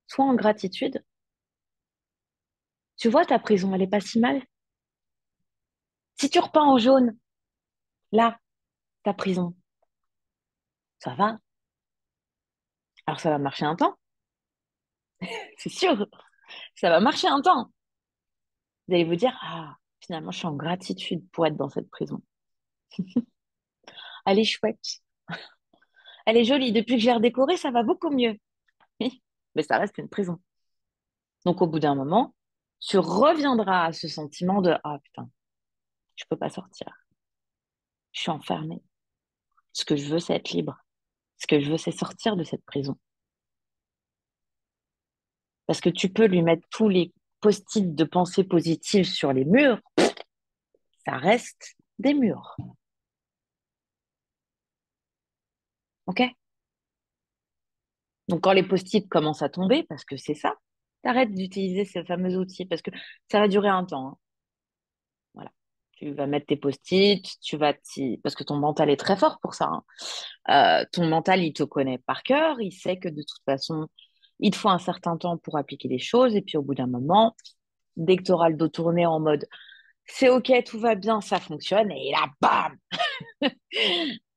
sois en gratitude. Tu vois, ta prison, elle est pas si mal. Si tu repeins en jaune, là, ta prison, ça va. Alors ça va marcher un temps, c'est sûr. Ça va marcher un temps. Vous allez vous dire, ah, finalement, je suis en gratitude pour être dans cette prison. Elle est chouette. Elle est jolie. Depuis que je l'ai redécorée, ça va beaucoup mieux. Mais ça reste une prison. Donc, au bout d'un moment, tu reviendras à ce sentiment de, ah, putain, je peux pas sortir. Je suis enfermée. Ce que je veux, c'est être libre. Ce que je veux, c'est sortir de cette prison. Parce que tu peux lui mettre tous les post-it de pensées positives sur les murs, ça reste des murs. OK? Donc, quand les post-it commencent à tomber, parce que c'est ça, t'arrêtes d'utiliser ces fameux outils parce que ça va durer un temps, hein. Voilà. Tu vas mettre tes post-it, parce que ton mental est très fort pour ça, hein. Ton mental, il te connaît par cœur, il sait que de toute façon, il te faut un certain temps pour appliquer les choses, et puis au bout d'un moment, dès que tu auras le dos tourné en mode c'est OK, tout va bien, ça fonctionne, et là, bam!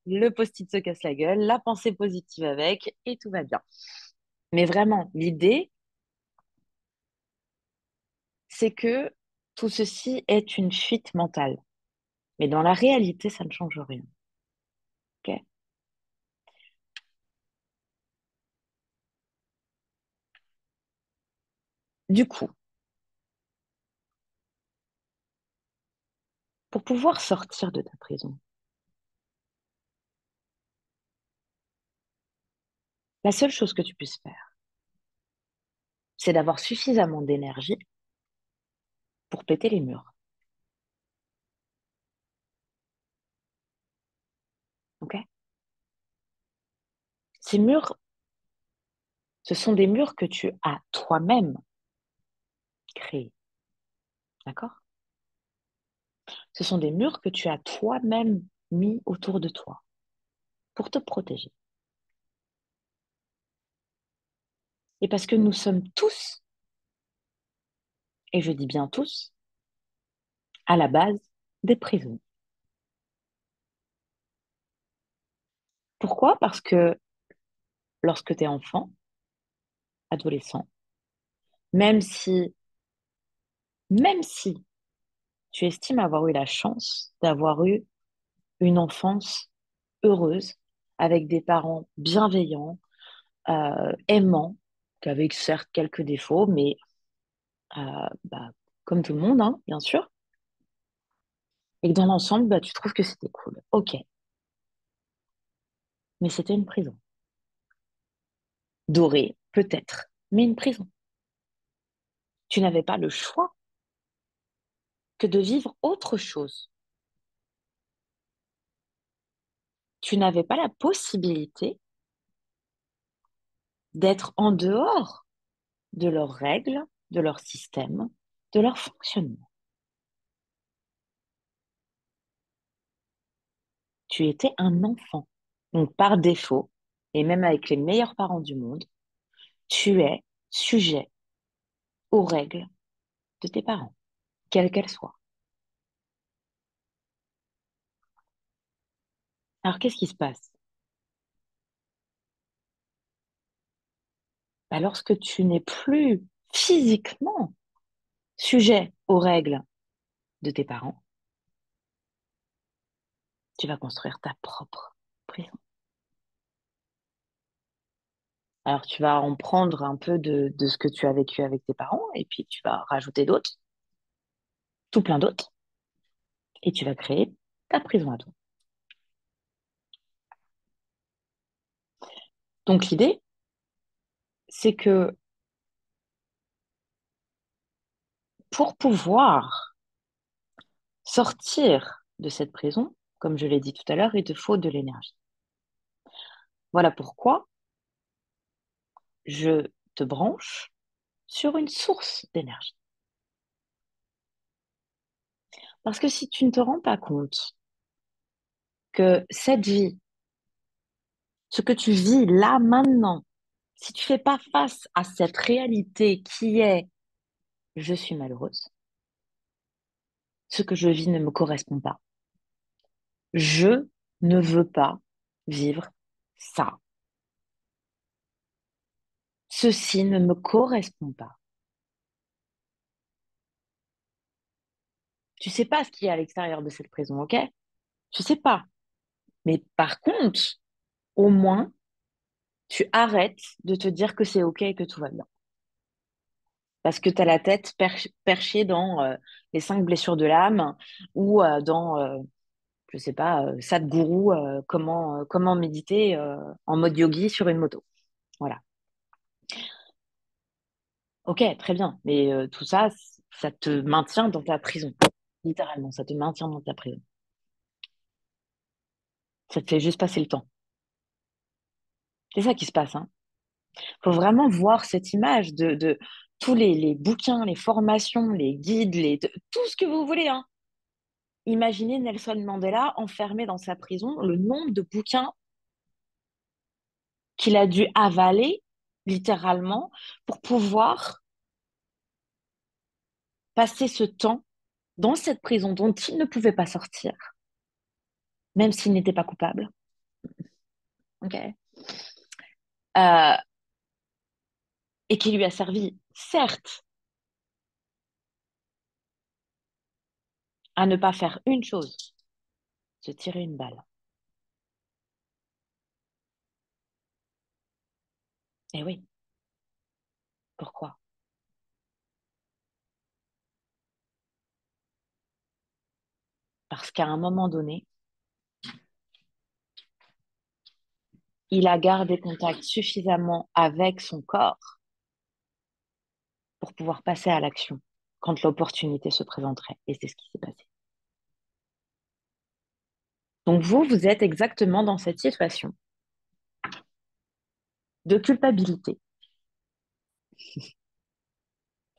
Le post-it se casse la gueule, la pensée positive avec, et tout va bien. Mais vraiment, l'idée, c'est que tout ceci est une fuite mentale. Mais dans la réalité, ça ne change rien. Ok. Du coup, pour pouvoir sortir de ta prison, la seule chose que tu puisses faire, c'est d'avoir suffisamment d'énergie pour péter les murs. Ok. Ces murs, ce sont des murs que tu as toi-même créés. D'accord? Ce sont des murs que tu as toi-même mis autour de toi pour te protéger. Et parce que nous sommes tous, et je dis bien tous, à la base des prisons. Pourquoi? Parce que lorsque tu es enfant, adolescent, même si, même si tu estimes avoir eu la chance d'avoir eu une enfance heureuse, avec des parents bienveillants, aimants, qu'avec certes quelques défauts, mais bah, comme tout le monde, hein, bien sûr, et que dans l'ensemble, bah, tu trouves que c'était cool. Ok, mais c'était une prison. Dorée, peut-être, mais une prison. Tu n'avais pas le choix que de vivre autre chose. Tu n'avais pas la possibilité d'être en dehors de leurs règles, de leur système, de leur fonctionnement. Tu étais un enfant. Donc, par défaut, et même avec les meilleurs parents du monde, tu es sujet aux règles de tes parents, quelles qu'elles soient. Alors, qu'est-ce qui se passe? Bah, lorsque tu n'es plus physiquement sujet aux règles de tes parents, tu vas construire ta propre prison. Alors, tu vas en prendre un peu de ce que tu as vécu avec tes parents, et puis tu vas rajouter d'autres, tout plein d'autres, et tu vas créer ta prison à toi. Donc, l'idée, c'est que pour pouvoir sortir de cette prison, comme je l'ai dit tout à l'heure, il te faut de l'énergie. Voilà pourquoi je te branche sur une source d'énergie. Parce que si tu ne te rends pas compte que cette vie, ce que tu vis là maintenant, si tu fais pas face à cette réalité qui est je suis malheureuse, ce que je vis ne me correspond pas. Je ne veux pas vivre ça. Ceci ne me correspond pas. Tu sais pas ce qu'il y a à l'extérieur de cette prison, ok? Tu sais pas. Mais par contre, au moins, tu arrêtes de te dire que c'est ok et que tout va bien. Parce que tu as la tête perchée dans les 5 blessures de l'âme ou dans, je sais pas, Sadhguru, comment méditer en mode yogi sur une moto. Voilà. Ok, très bien. Mais tout ça, ça te maintient dans ta prison. Littéralement, ça te maintient dans ta prison. Ça te fait juste passer le temps. C'est ça qui se passe, hein. Faut vraiment voir cette image de tous les bouquins, les formations, les guides, tout ce que vous voulez, hein. Imaginez Nelson Mandela enfermé dans sa prison, le nombre de bouquins qu'il a dû avaler, littéralement, pour pouvoir passer ce temps dans cette prison dont il ne pouvait pas sortir, même s'il n'était pas coupable. Ok. Euh, et qui lui a servi, certes, à ne pas faire une chose, se tirer une balle. Et oui, pourquoi? Parce qu'à un moment donné, il a gardé contact suffisamment avec son corps pour pouvoir passer à l'action quand l'opportunité se présenterait. Et c'est ce qui s'est passé. Donc vous êtes exactement dans cette situation de culpabilité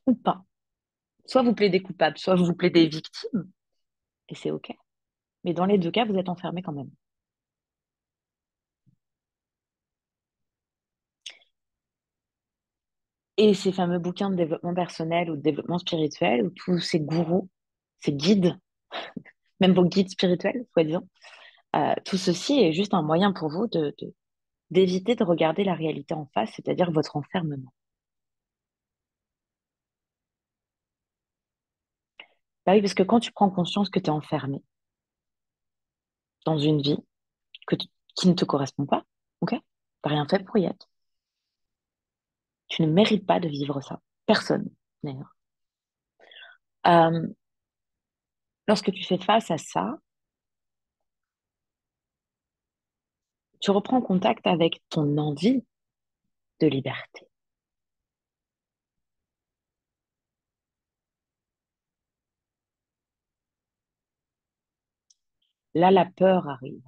ou pas. Soit vous plaidez coupable, soit vous plaidez victime, et c'est OK. Mais dans les deux cas, vous êtes enfermé quand même. Et ces fameux bouquins de développement personnel ou de développement spirituel, ou tous ces gourous, ces guides, même vos guides spirituels, soi-disant, tout ceci est juste un moyen pour vous d'éviter de regarder la réalité en face, c'est-à-dire votre enfermement. Bah oui, parce que quand tu prends conscience que tu es enfermé dans une vie qui ne te correspond pas, ok? T'as rien fait pour y être. Tu ne mérites pas de vivre ça. Personne, d'ailleurs. Euh, lorsque tu fais face à ça, tu reprends contact avec ton envie de liberté. Là, la peur arrive.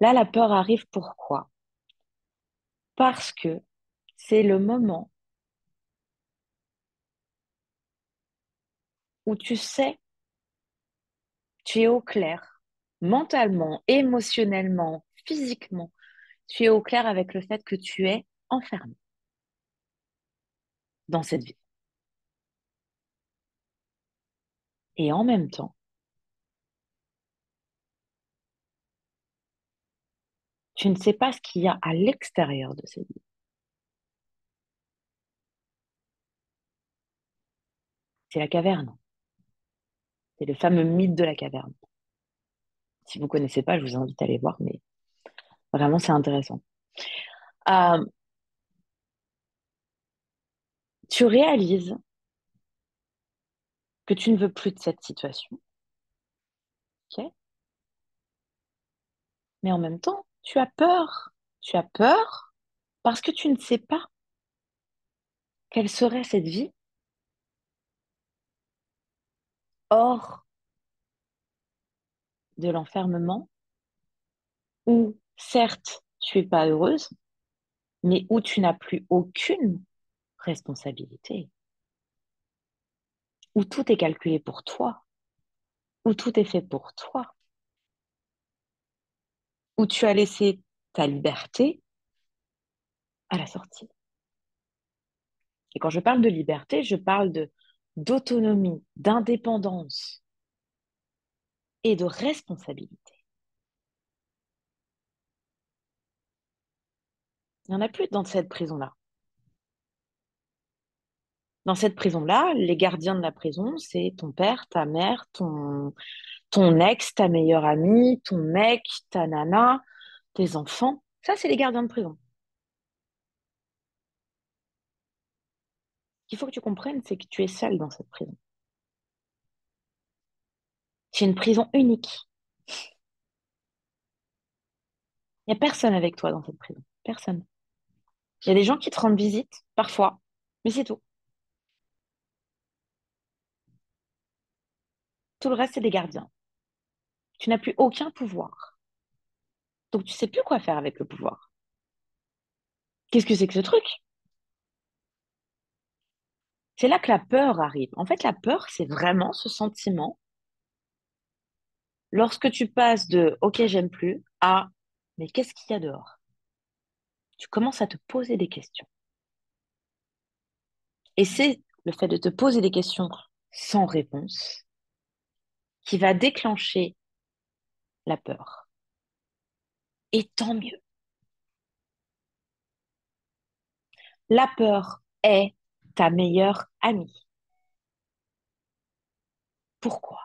Là, la peur arrive pourquoi? Parce que c'est le moment où tu sais, tu es au clair, mentalement, émotionnellement, physiquement, tu es au clair avec le fait que tu es enfermé dans cette vie. Et en même temps, tu ne sais pas ce qu'il y a à l'extérieur de cette vie. C'est la caverne. C'est le fameux mythe de la caverne. Si vous ne connaissez pas, je vous invite à aller voir, mais vraiment, c'est intéressant. Euh, tu réalises que tu ne veux plus de cette situation, ok? Mais en même temps, tu as peur. Tu as peur parce que tu ne sais pas quelle serait cette vie hors de l'enfermement où, certes, tu es pas heureuse, mais où tu n'as plus aucune responsabilité, où tout est calculé pour toi. où tout est fait pour toi, où tu as laissé ta liberté à la sortie. Et quand je parle de liberté, je parle de d'autonomie, d'indépendance et de responsabilité. Il n'y en a plus dans cette prison-là. Dans cette prison-là, les gardiens de la prison, c'est ton père, ta mère, ton ex, ta meilleure amie, ton mec, ta nana, tes enfants. Ça, c'est les gardiens de prison. Ce qu'il faut que tu comprennes, c'est que tu es seul dans cette prison. C'est une prison unique. Il n'y a personne avec toi dans cette prison. Personne. Il y a des gens qui te rendent visite, parfois, mais c'est tout. Tout le reste, c'est des gardiens. Tu n'as plus aucun pouvoir. Donc, tu sais plus quoi faire avec le pouvoir. Qu'est-ce que c'est que ce truc? C'est là que la peur arrive. En fait, la peur, c'est vraiment ce sentiment lorsque tu passes de OK, j'aime plus à mais qu'est-ce qu'il y a dehors? Tu commences à te poser des questions. Et c'est le fait de te poser des questions sans réponse qui va déclencher la peur. Et tant mieux. La peur est ta meilleure amie. Pourquoi?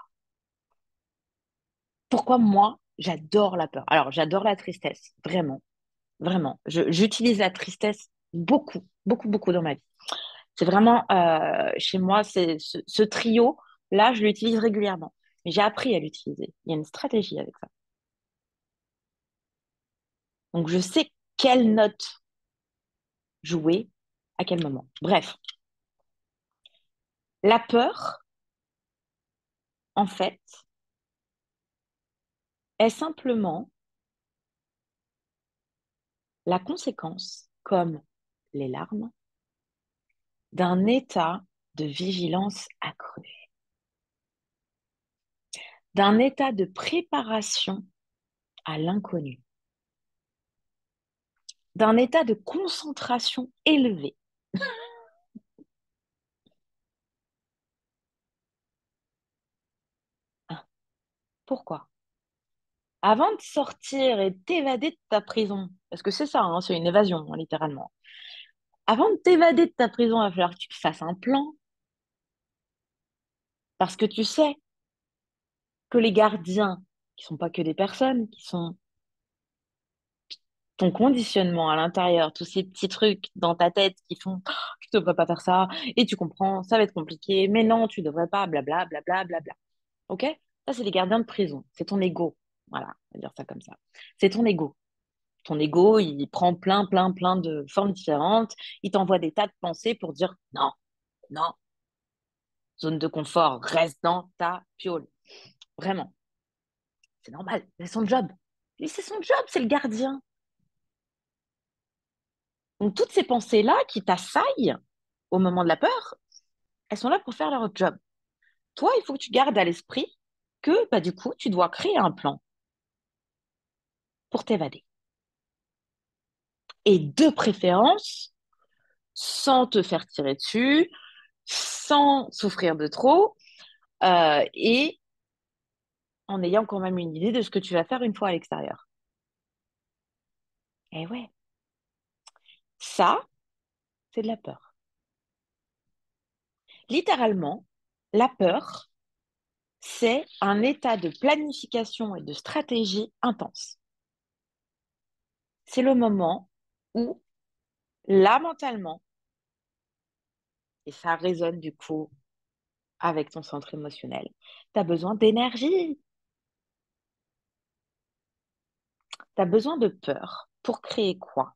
Pourquoi moi, j'adore la peur? Alors, j'adore la tristesse, vraiment, vraiment. J'utilise la tristesse beaucoup, beaucoup, beaucoup dans ma vie. C'est vraiment, chez moi, c'est ce trio-là, je l'utilise régulièrement. Mais j'ai appris à l'utiliser. Il y a une stratégie avec ça. Donc, je sais quelle note jouer à quel moment. Bref, la peur, en fait, est simplement la conséquence, comme les larmes, d'un état de vigilance accrue, d'un état de préparation à l'inconnu, d'un état de concentration élevé. Hein, pourquoi? Avant de sortir et t'évader de ta prison, parce que c'est ça, hein, c'est une évasion, hein, littéralement. Avant de t'évader de ta prison, il va falloir que tu te fasses un plan, parce que tu sais que les gardiens, qui sont pas que des personnes, qui sont ton conditionnement à l'intérieur, tous ces petits trucs dans ta tête qui font «Oh, tu devrais pas faire ça, et tu comprends, ça va être compliqué, mais non, tu devrais pas, blabla, blabla, blabla. Ok? Ça, c'est les gardiens de prison. C'est ton ego. Voilà, on va dire ça comme ça. C'est ton ego. Ton ego, il prend plein, plein, plein de formes différentes. Il t'envoie des tas de pensées pour dire non, non, zone de confort, reste dans ta piole. Vraiment, c'est normal, c'est son job. Lui, c'est son job, c'est le gardien. Donc, toutes ces pensées-là qui t'assaillent au moment de la peur, elles sont là pour faire leur job. Toi, il faut que tu gardes à l'esprit que, bah, du coup, tu dois créer un plan pour t'évader. Et de préférence, sans te faire tirer dessus, sans souffrir de trop, et en ayant quand même une idée de ce que tu vas faire une fois à l'extérieur. Et ouais, ça, c'est de la peur. Littéralement, la peur, c'est un état de planification et de stratégie intense. C'est le moment où, là, mentalement, et ça résonne du coup avec ton centre émotionnel, tu as besoin d'énergie, tu as besoin de peur pour créer quoi?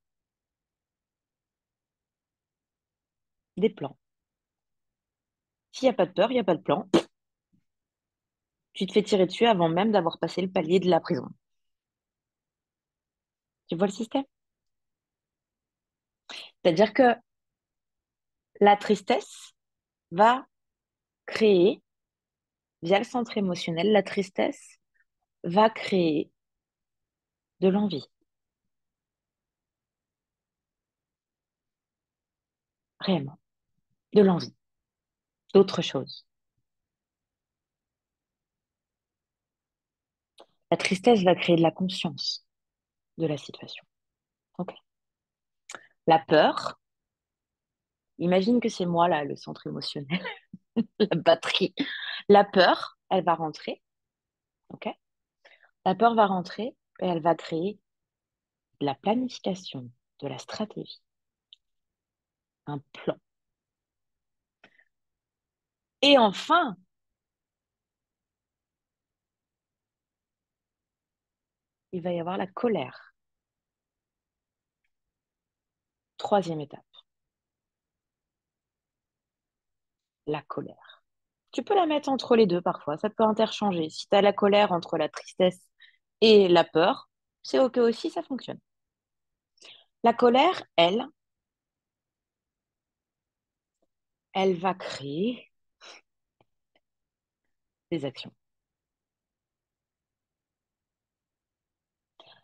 Des plans. S'il n'y a pas de peur, il n'y a pas de plan. Tu te fais tirer dessus avant même d'avoir passé le palier de la prison. Tu vois le système? C'est-à-dire que la tristesse va créer via le centre émotionnel, la tristesse va créer de l'envie, réellement, de l'envie, d'autre chose. La tristesse va créer de la conscience de la situation. Ok. La peur, imagine que c'est moi là, le centre émotionnel, la batterie. La peur, elle va rentrer, ok? La peur va rentrer et elle va créer de la planification, de la stratégie, un plan. Et enfin, il va y avoir la colère. Troisième étape, la colère. Tu peux la mettre entre les deux parfois, ça peut interchanger. Si tu as la colère entre la tristesse et la peur, c'est OK aussi, ça fonctionne. La colère, elle va créer des actions.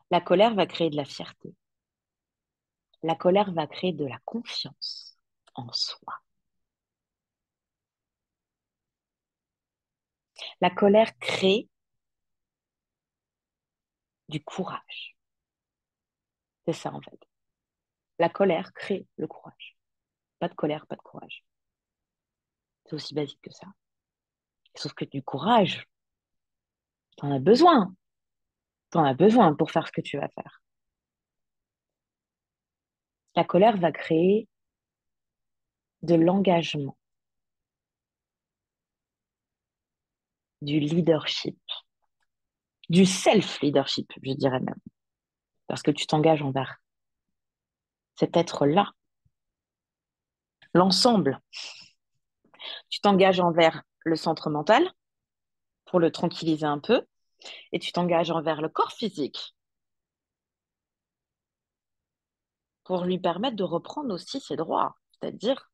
La colère va créer de la fierté. La colère va créer de la confiance en soi. La colère crée du courage. C'est ça en fait. La colère crée le courage. Pas de colère, pas de courage. C'est aussi basique que ça. Sauf que du courage, t'en as besoin. T'en as besoin pour faire ce que tu vas faire. La colère va créer de l'engagement, du leadership, du self-leadership, je dirais même. Parce que tu t'engages envers cet être-là, l'ensemble. Tu t'engages envers le centre mental pour le tranquilliser un peu, et tu t'engages envers le corps physique pour lui permettre de reprendre aussi ses droits. C'est-à-dire,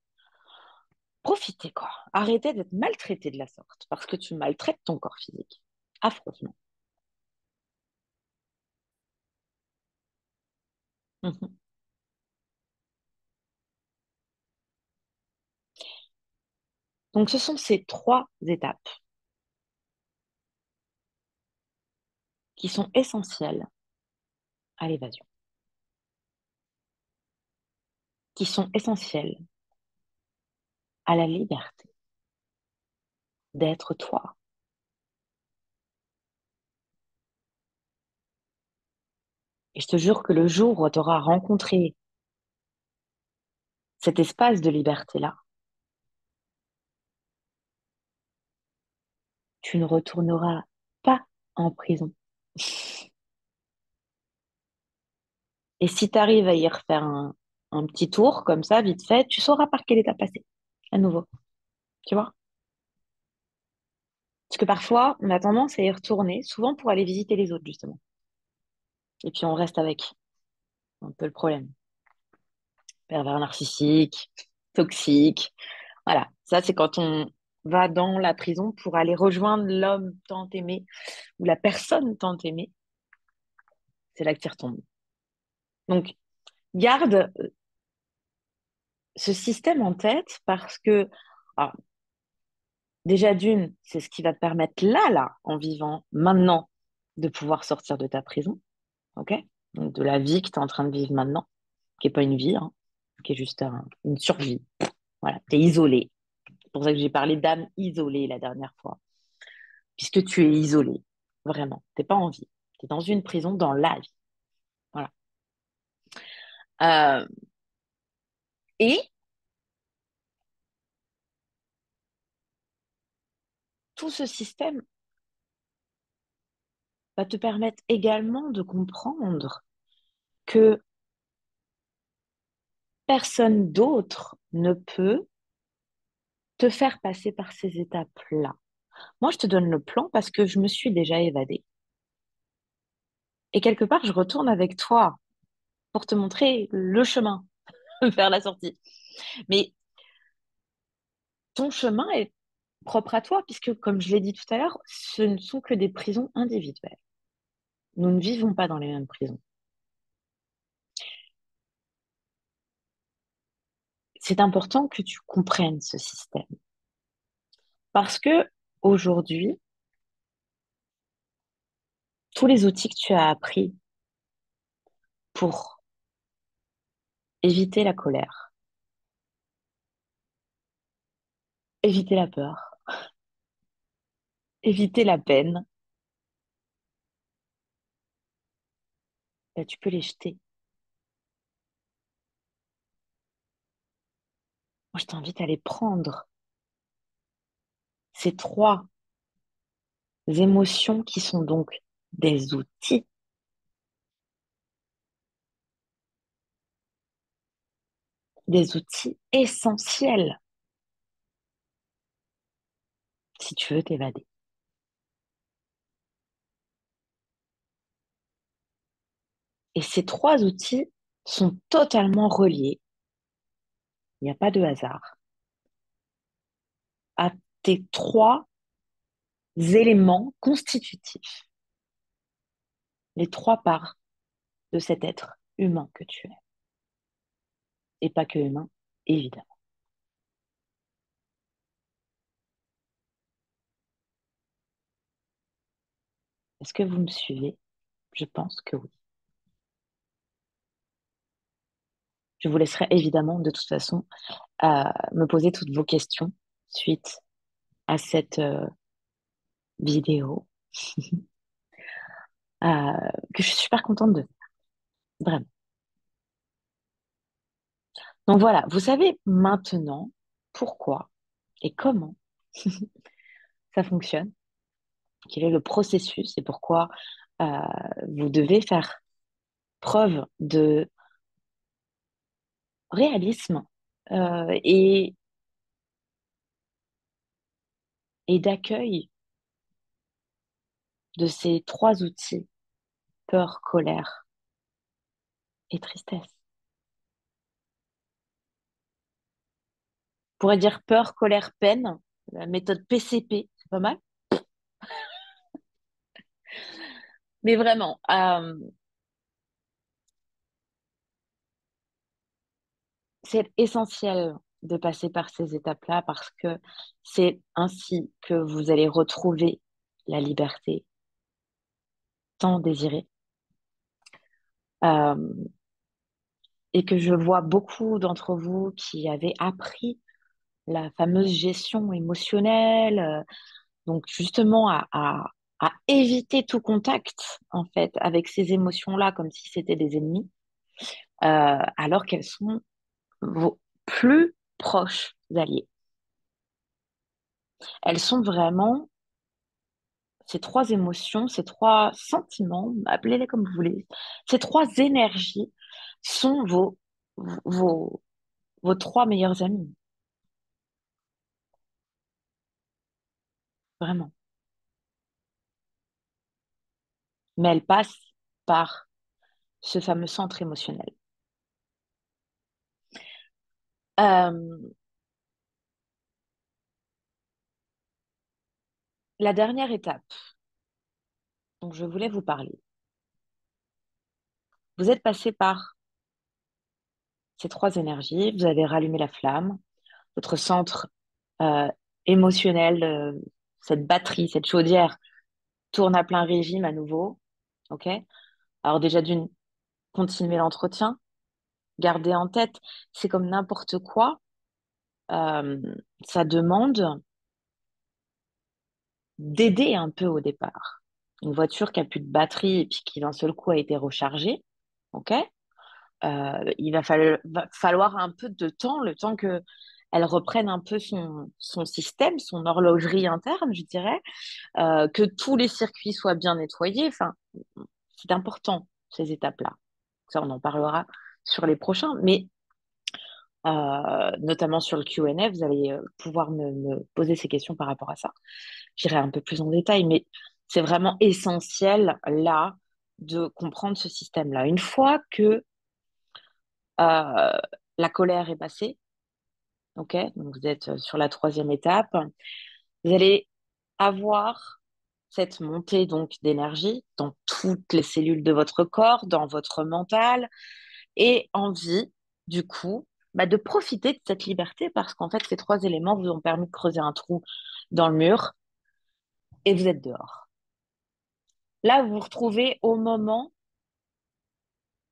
profiter, quoi. Arrêter d'être maltraité de la sorte, parce que tu maltraites ton corps physique. Affreusement. Mhm. Donc, ce sont ces trois étapes qui sont essentielles à l'évasion, qui sont essentielles à la liberté d'être toi. Et je te jure que le jour où tu auras rencontré cet espace de liberté-là, tu ne retourneras pas en prison. Et si tu arrives à y refaire un petit tour comme ça, vite fait, tu sauras par quelle étape passer à nouveau. Tu vois? Parce que parfois, on a tendance à y retourner, souvent pour aller visiter les autres, justement. Et puis on reste avec un peu le problème. Pervers narcissique, toxique. Voilà. Ça, c'est quand on va dans la prison pour aller rejoindre l'homme tant aimé ou la personne tant aimée. C'est là que tu retombes. Donc, garde ce système en tête parce que, alors, déjà d'une, c'est ce qui va te permettre là, en vivant maintenant, de pouvoir sortir de ta prison, ok? Donc, de la vie que tu es en train de vivre maintenant, qui n'est pas une vie, hein, qui est juste une survie. Voilà, tu es isolé. C'est pour ça que j'ai parlé d'âme isolée la dernière fois, puisque tu es isolé, vraiment. T'es pas en vie. Tu es dans une prison, dans la vie. Voilà. Euh, et tout ce système va te permettre également de comprendre que personne d'autre ne peut te faire passer par ces étapes-là. Moi, je te donne le plan parce que je me suis déjà évadée. Et quelque part, je retourne avec toi pour te montrer le chemin vers la sortie. Mais ton chemin est propre à toi, puisque, comme je l'ai dit tout à l'heure, ce ne sont que des prisons individuelles. Nous ne vivons pas dans les mêmes prisons. C'est important que tu comprennes ce système. Parce que aujourd'hui, tous les outils que tu as appris pour éviter la colère, éviter la peur, éviter la peine, ben, tu peux les jeter. Moi, je t'invite à les prendre. Ces trois émotions qui sont donc des outils essentiels si tu veux t'évader. Et ces trois outils sont totalement reliés, il n'y a pas de hasard, à tes trois éléments constitutifs, les trois parts de cet être humain que tu es. Et pas que humain, évidemment. Est-ce que vous me suivez? Je pense que oui. Je vous laisserai évidemment, de toute façon, me poser toutes vos questions suite à cette vidéo que je suis super contente de faire, vraiment. Donc voilà, vous savez maintenant pourquoi et comment ça fonctionne, quel est le processus et pourquoi euh, vous devez faire preuve de réalisme et d'accueil de ces trois outils, peur, colère et tristesse. On pourrait dire peur, colère, peine, la méthode PCP, c'est pas mal. Mais vraiment, c'est essentiel de passer par ces étapes-là parce que c'est ainsi que vous allez retrouver la liberté tant désirée. Euh, et que je vois beaucoup d'entre vous qui avez appris la fameuse gestion émotionnelle, donc justement à éviter tout contact en fait avec ces émotions-là comme si c'était des ennemis, alors qu'elles sont vos plus proches alliés. Elles sont vraiment ces trois émotions, ces trois sentiments, appelez-les comme vous voulez, ces trois énergies sont vos, vos trois meilleurs amis, vraiment. Mais elles passent par ce fameux centre émotionnel. Euh, la dernière étape dont je voulais vous parler, vous êtes passé par ces trois énergies, vous avez rallumé la flamme, votre centre euh, émotionnel, cette batterie, cette chaudière tourne à plein régime à nouveau. OK? Alors déjà d'une, continuer l'entretien, garder en tête, c'est comme n'importe quoi, euh, ça demande d'aider un peu au départ. Une voiture qui a plus de batterie et puis qui d'un seul coup a été rechargée, OK? Il va falloir un peu de temps, le temps que elle reprenne un peu son système, son horlogerie interne, je dirais, que tous les circuits soient bien nettoyés. Enfin, c'est important, ces étapes-là. Ça, on en parlera sur les prochains, mais notamment sur le Q&A, vous allez pouvoir me poser ces questions par rapport à ça. J'irai un peu plus en détail, mais c'est vraiment essentiel, là, de comprendre ce système-là. Une fois que euh, la colère est passée, ok, donc vous êtes sur la troisième étape. Vous allez avoir cette montée donc d'énergie dans toutes les cellules de votre corps, dans votre mental, et envie, du coup, de profiter de cette liberté parce qu'en fait, ces trois éléments vous ont permis de creuser un trou dans le mur et vous êtes dehors. Là, vous vous retrouvez au moment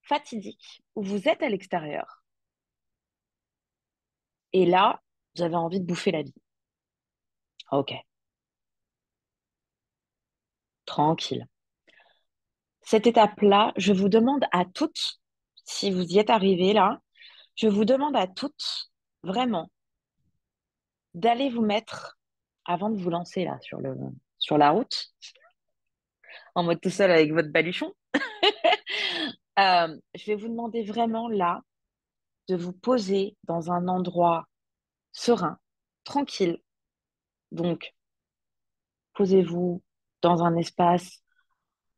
fatidique où vous êtes à l'extérieur et là, vous avez envie de bouffer la vie. Ok, tranquille. Cette étape-là, je vous demande à toutes, si vous y êtes arrivées là, je vous demande à toutes, vraiment, d'aller vous mettre, avant de vous lancer là sur la route, en mode tout seul avec votre baluchon, je vais vous demander vraiment là de vous poser dans un endroit serein, tranquille. Donc, posez-vous dans un espace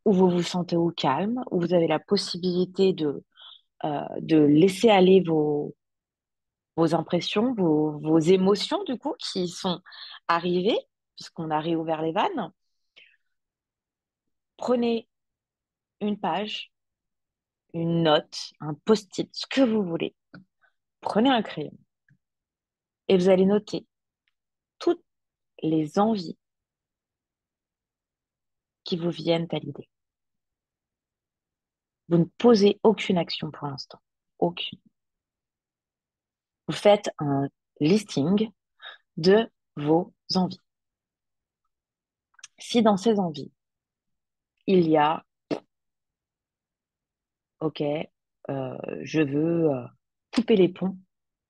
où vous vous sentez au calme, où vous avez la possibilité de laisser aller vos impressions, vos émotions, du coup, qui sont arrivées, puisqu'on a réouvert les vannes. Prenez une page, une note, un post-it, ce que vous voulez. Prenez un crayon et vous allez noter toutes les envies qui vous viennent à l'idée. Vous ne posez aucune action pour l'instant. Aucune. Vous faites un listing de vos envies. Si dans ces envies, il y a, OK, je veux couper les ponts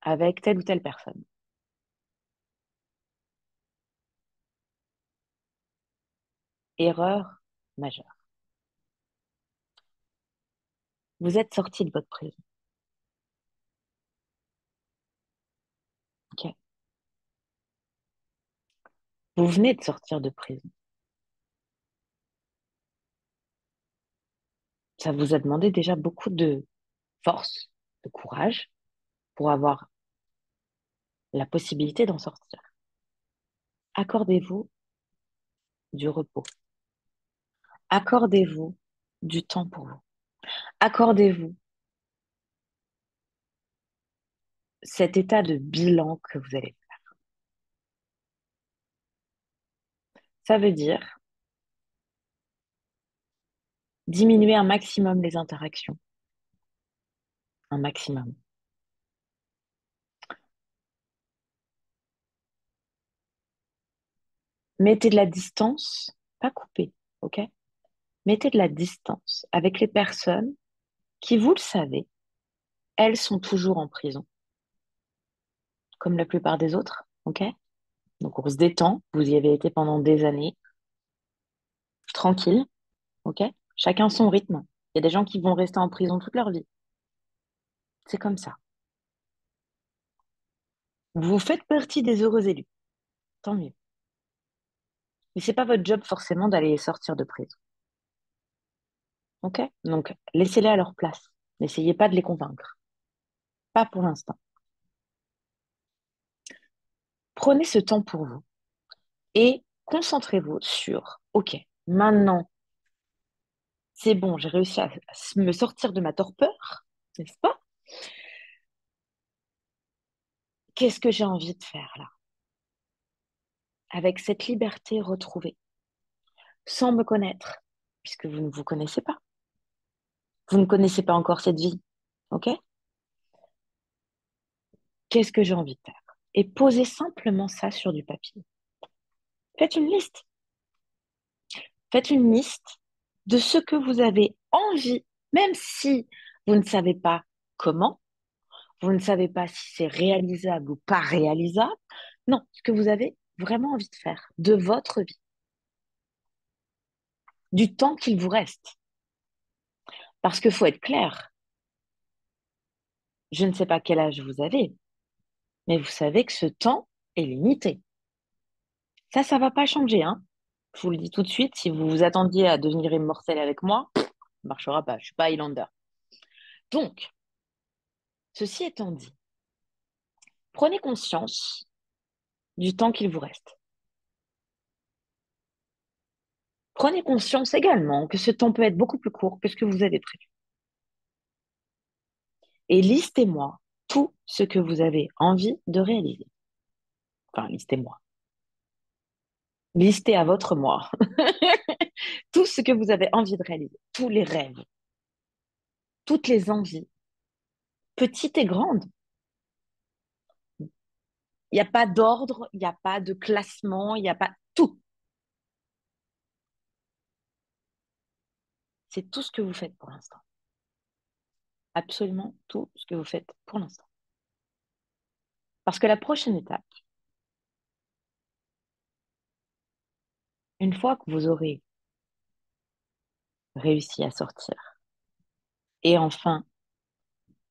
avec telle ou telle personne. Erreur majeure. Vous êtes sorti de votre prison. OK. Vous venez de sortir de prison. Ça vous a demandé déjà beaucoup de force, de courage pour avoir la possibilité d'en sortir. Accordez-vous du repos. Accordez-vous du temps pour vous. Accordez-vous cet état de bilan que vous allez faire. Ça veut dire diminuer un maximum les interactions. Un maximum. Mettez de la distance, pas couper, ok? Mettez de la distance avec les personnes qui, vous le savez, elles sont toujours en prison, comme la plupart des autres, ok? Donc on se détend, vous y avez été pendant des années, tranquille, ok? Chacun son rythme. Il y a des gens qui vont rester en prison toute leur vie. C'est comme ça. Vous faites partie des heureux élus, tant mieux. Mais c'est pas votre job forcément d'aller les sortir de prison, ok? Donc laissez-les à leur place. N'essayez pas de les convaincre. Pas pour l'instant. Prenez ce temps pour vous et concentrez-vous sur, ok, maintenant, c'est bon, j'ai réussi à me sortir de ma torpeur, n'est-ce pas? Qu'est-ce que j'ai envie de faire là? Avec cette liberté retrouvée, sans me connaître, puisque vous ne vous connaissez pas. Vous ne connaissez pas encore cette vie, ok? Qu'est-ce que j'ai envie de faire? Et posez simplement ça sur du papier. Faites une liste. Faites une liste de ce que vous avez envie, même si vous ne savez pas comment, vous ne savez pas si c'est réalisable ou pas réalisable. Non, ce que vous avez vraiment envie de faire de votre vie, du temps qu'il vous reste. Parce qu'il faut être clair, je ne sais pas quel âge vous avez, mais vous savez que ce temps est limité. Ça va pas changer, hein. Je vous le dis tout de suite, si vous vous attendiez à devenir immortel avec moi, ça ne marchera pas, je suis pas Highlander. Donc, ceci étant dit, prenez conscience du temps qu'il vous reste. Prenez conscience également que ce temps peut être beaucoup plus court que ce que vous avez prévu. Et listez-moi tout ce que vous avez envie de réaliser. Enfin, listez-moi. Listez à votre moi tout ce que vous avez envie de réaliser, tous les rêves, toutes les envies, petites et grandes. Il n'y a pas d'ordre, il n'y a pas de classement, il n'y a pas tout. C'est tout ce que vous faites pour l'instant. Absolument tout ce que vous faites pour l'instant. Parce que la prochaine étape, une fois que vous aurez réussi à sortir et enfin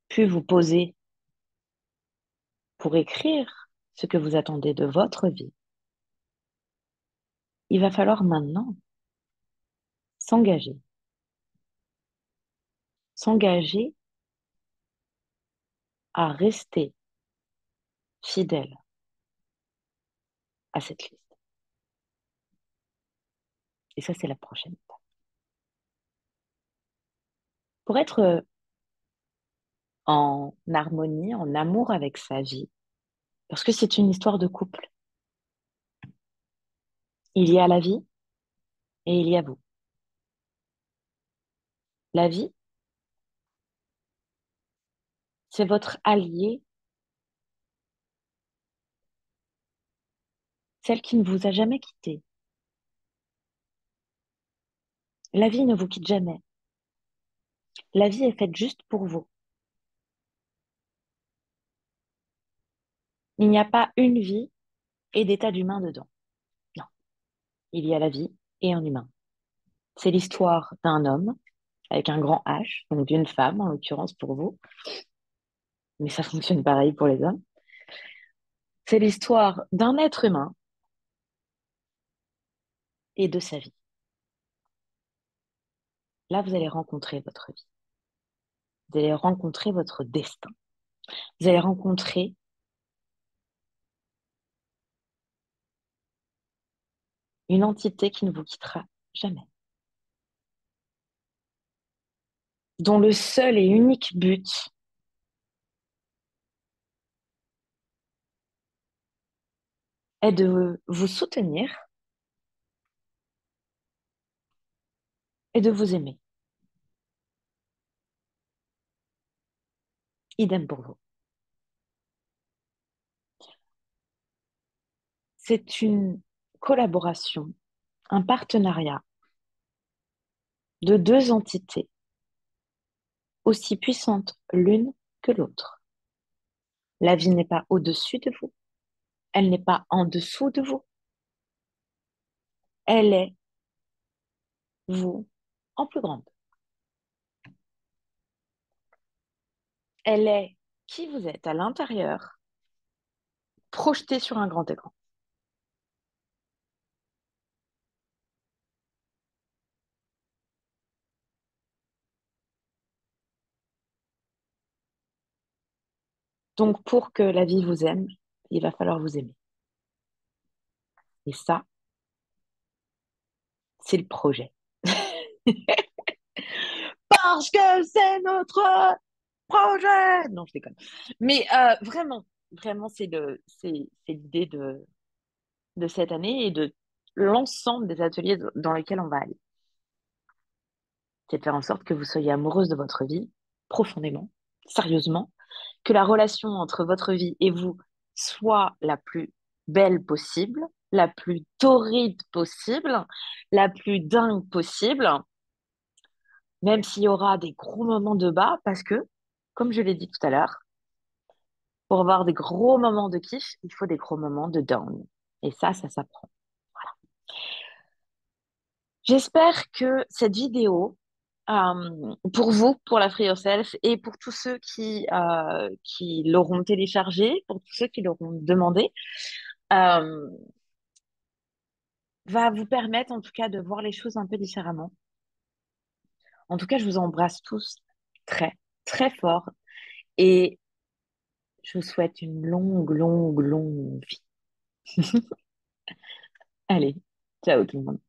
pu vous poser pour écrire ce que vous attendez de votre vie, il va falloir maintenant s'engager. S'engager à rester fidèle à cette liste. Et ça, c'est la prochaine étape. Pour être en harmonie, en amour avec sa vie, parce que c'est une histoire de couple, il y a la vie et il y a vous. La vie, c'est votre allié, celle qui ne vous a jamais quitté. La vie ne vous quitte jamais. La vie est faite juste pour vous. Il n'y a pas une vie et des tas d'humains dedans. Non, il y a la vie et un humain. C'est l'histoire d'un homme avec un grand H, donc d'une femme en l'occurrence pour vous, mais ça fonctionne pareil pour les hommes. C'est l'histoire d'un être humain et de sa vie. Là, vous allez rencontrer votre vie. Vous allez rencontrer votre destin. Vous allez rencontrer une entité qui ne vous quittera jamais, dont le seul et unique but est de vous soutenir et de vous aimer. Idem pour vous. C'est une collaboration, un partenariat de deux entités aussi puissantes l'une que l'autre. La vie n'est pas au-dessus de vous, elle n'est pas en dessous de vous, elle est vous en plus grande. Elle est qui vous êtes à l'intérieur, projeté sur un grand écran. Donc, pour que la vie vous aime, il va falloir vous aimer. Et ça, c'est le projet. Parce que c'est notre projet. Non, je déconne. Mais vraiment, vraiment, c'est l'idée de cette année et de l'ensemble des ateliers dans lesquels on va aller. C'est de faire en sorte que vous soyez amoureuse de votre vie profondément, sérieusement, que la relation entre votre vie et vous soit la plus belle possible, la plus torride possible, la plus dingue possible, même s'il y aura des gros moments de bas, parce que, comme je l'ai dit tout à l'heure, pour avoir des gros moments de kiff, il faut des gros moments de down. Et ça s'apprend. J'espère que cette vidéo, pour vous, pour la Free Yourself, et pour tous ceux qui l'auront téléchargé, pour tous ceux qui l'auront demandé, euh, va vous permettre en tout cas de voir les choses un peu différemment. En tout cas, je vous embrasse tous très, très fort et je vous souhaite une longue, longue, longue vie. Allez, ciao tout le monde.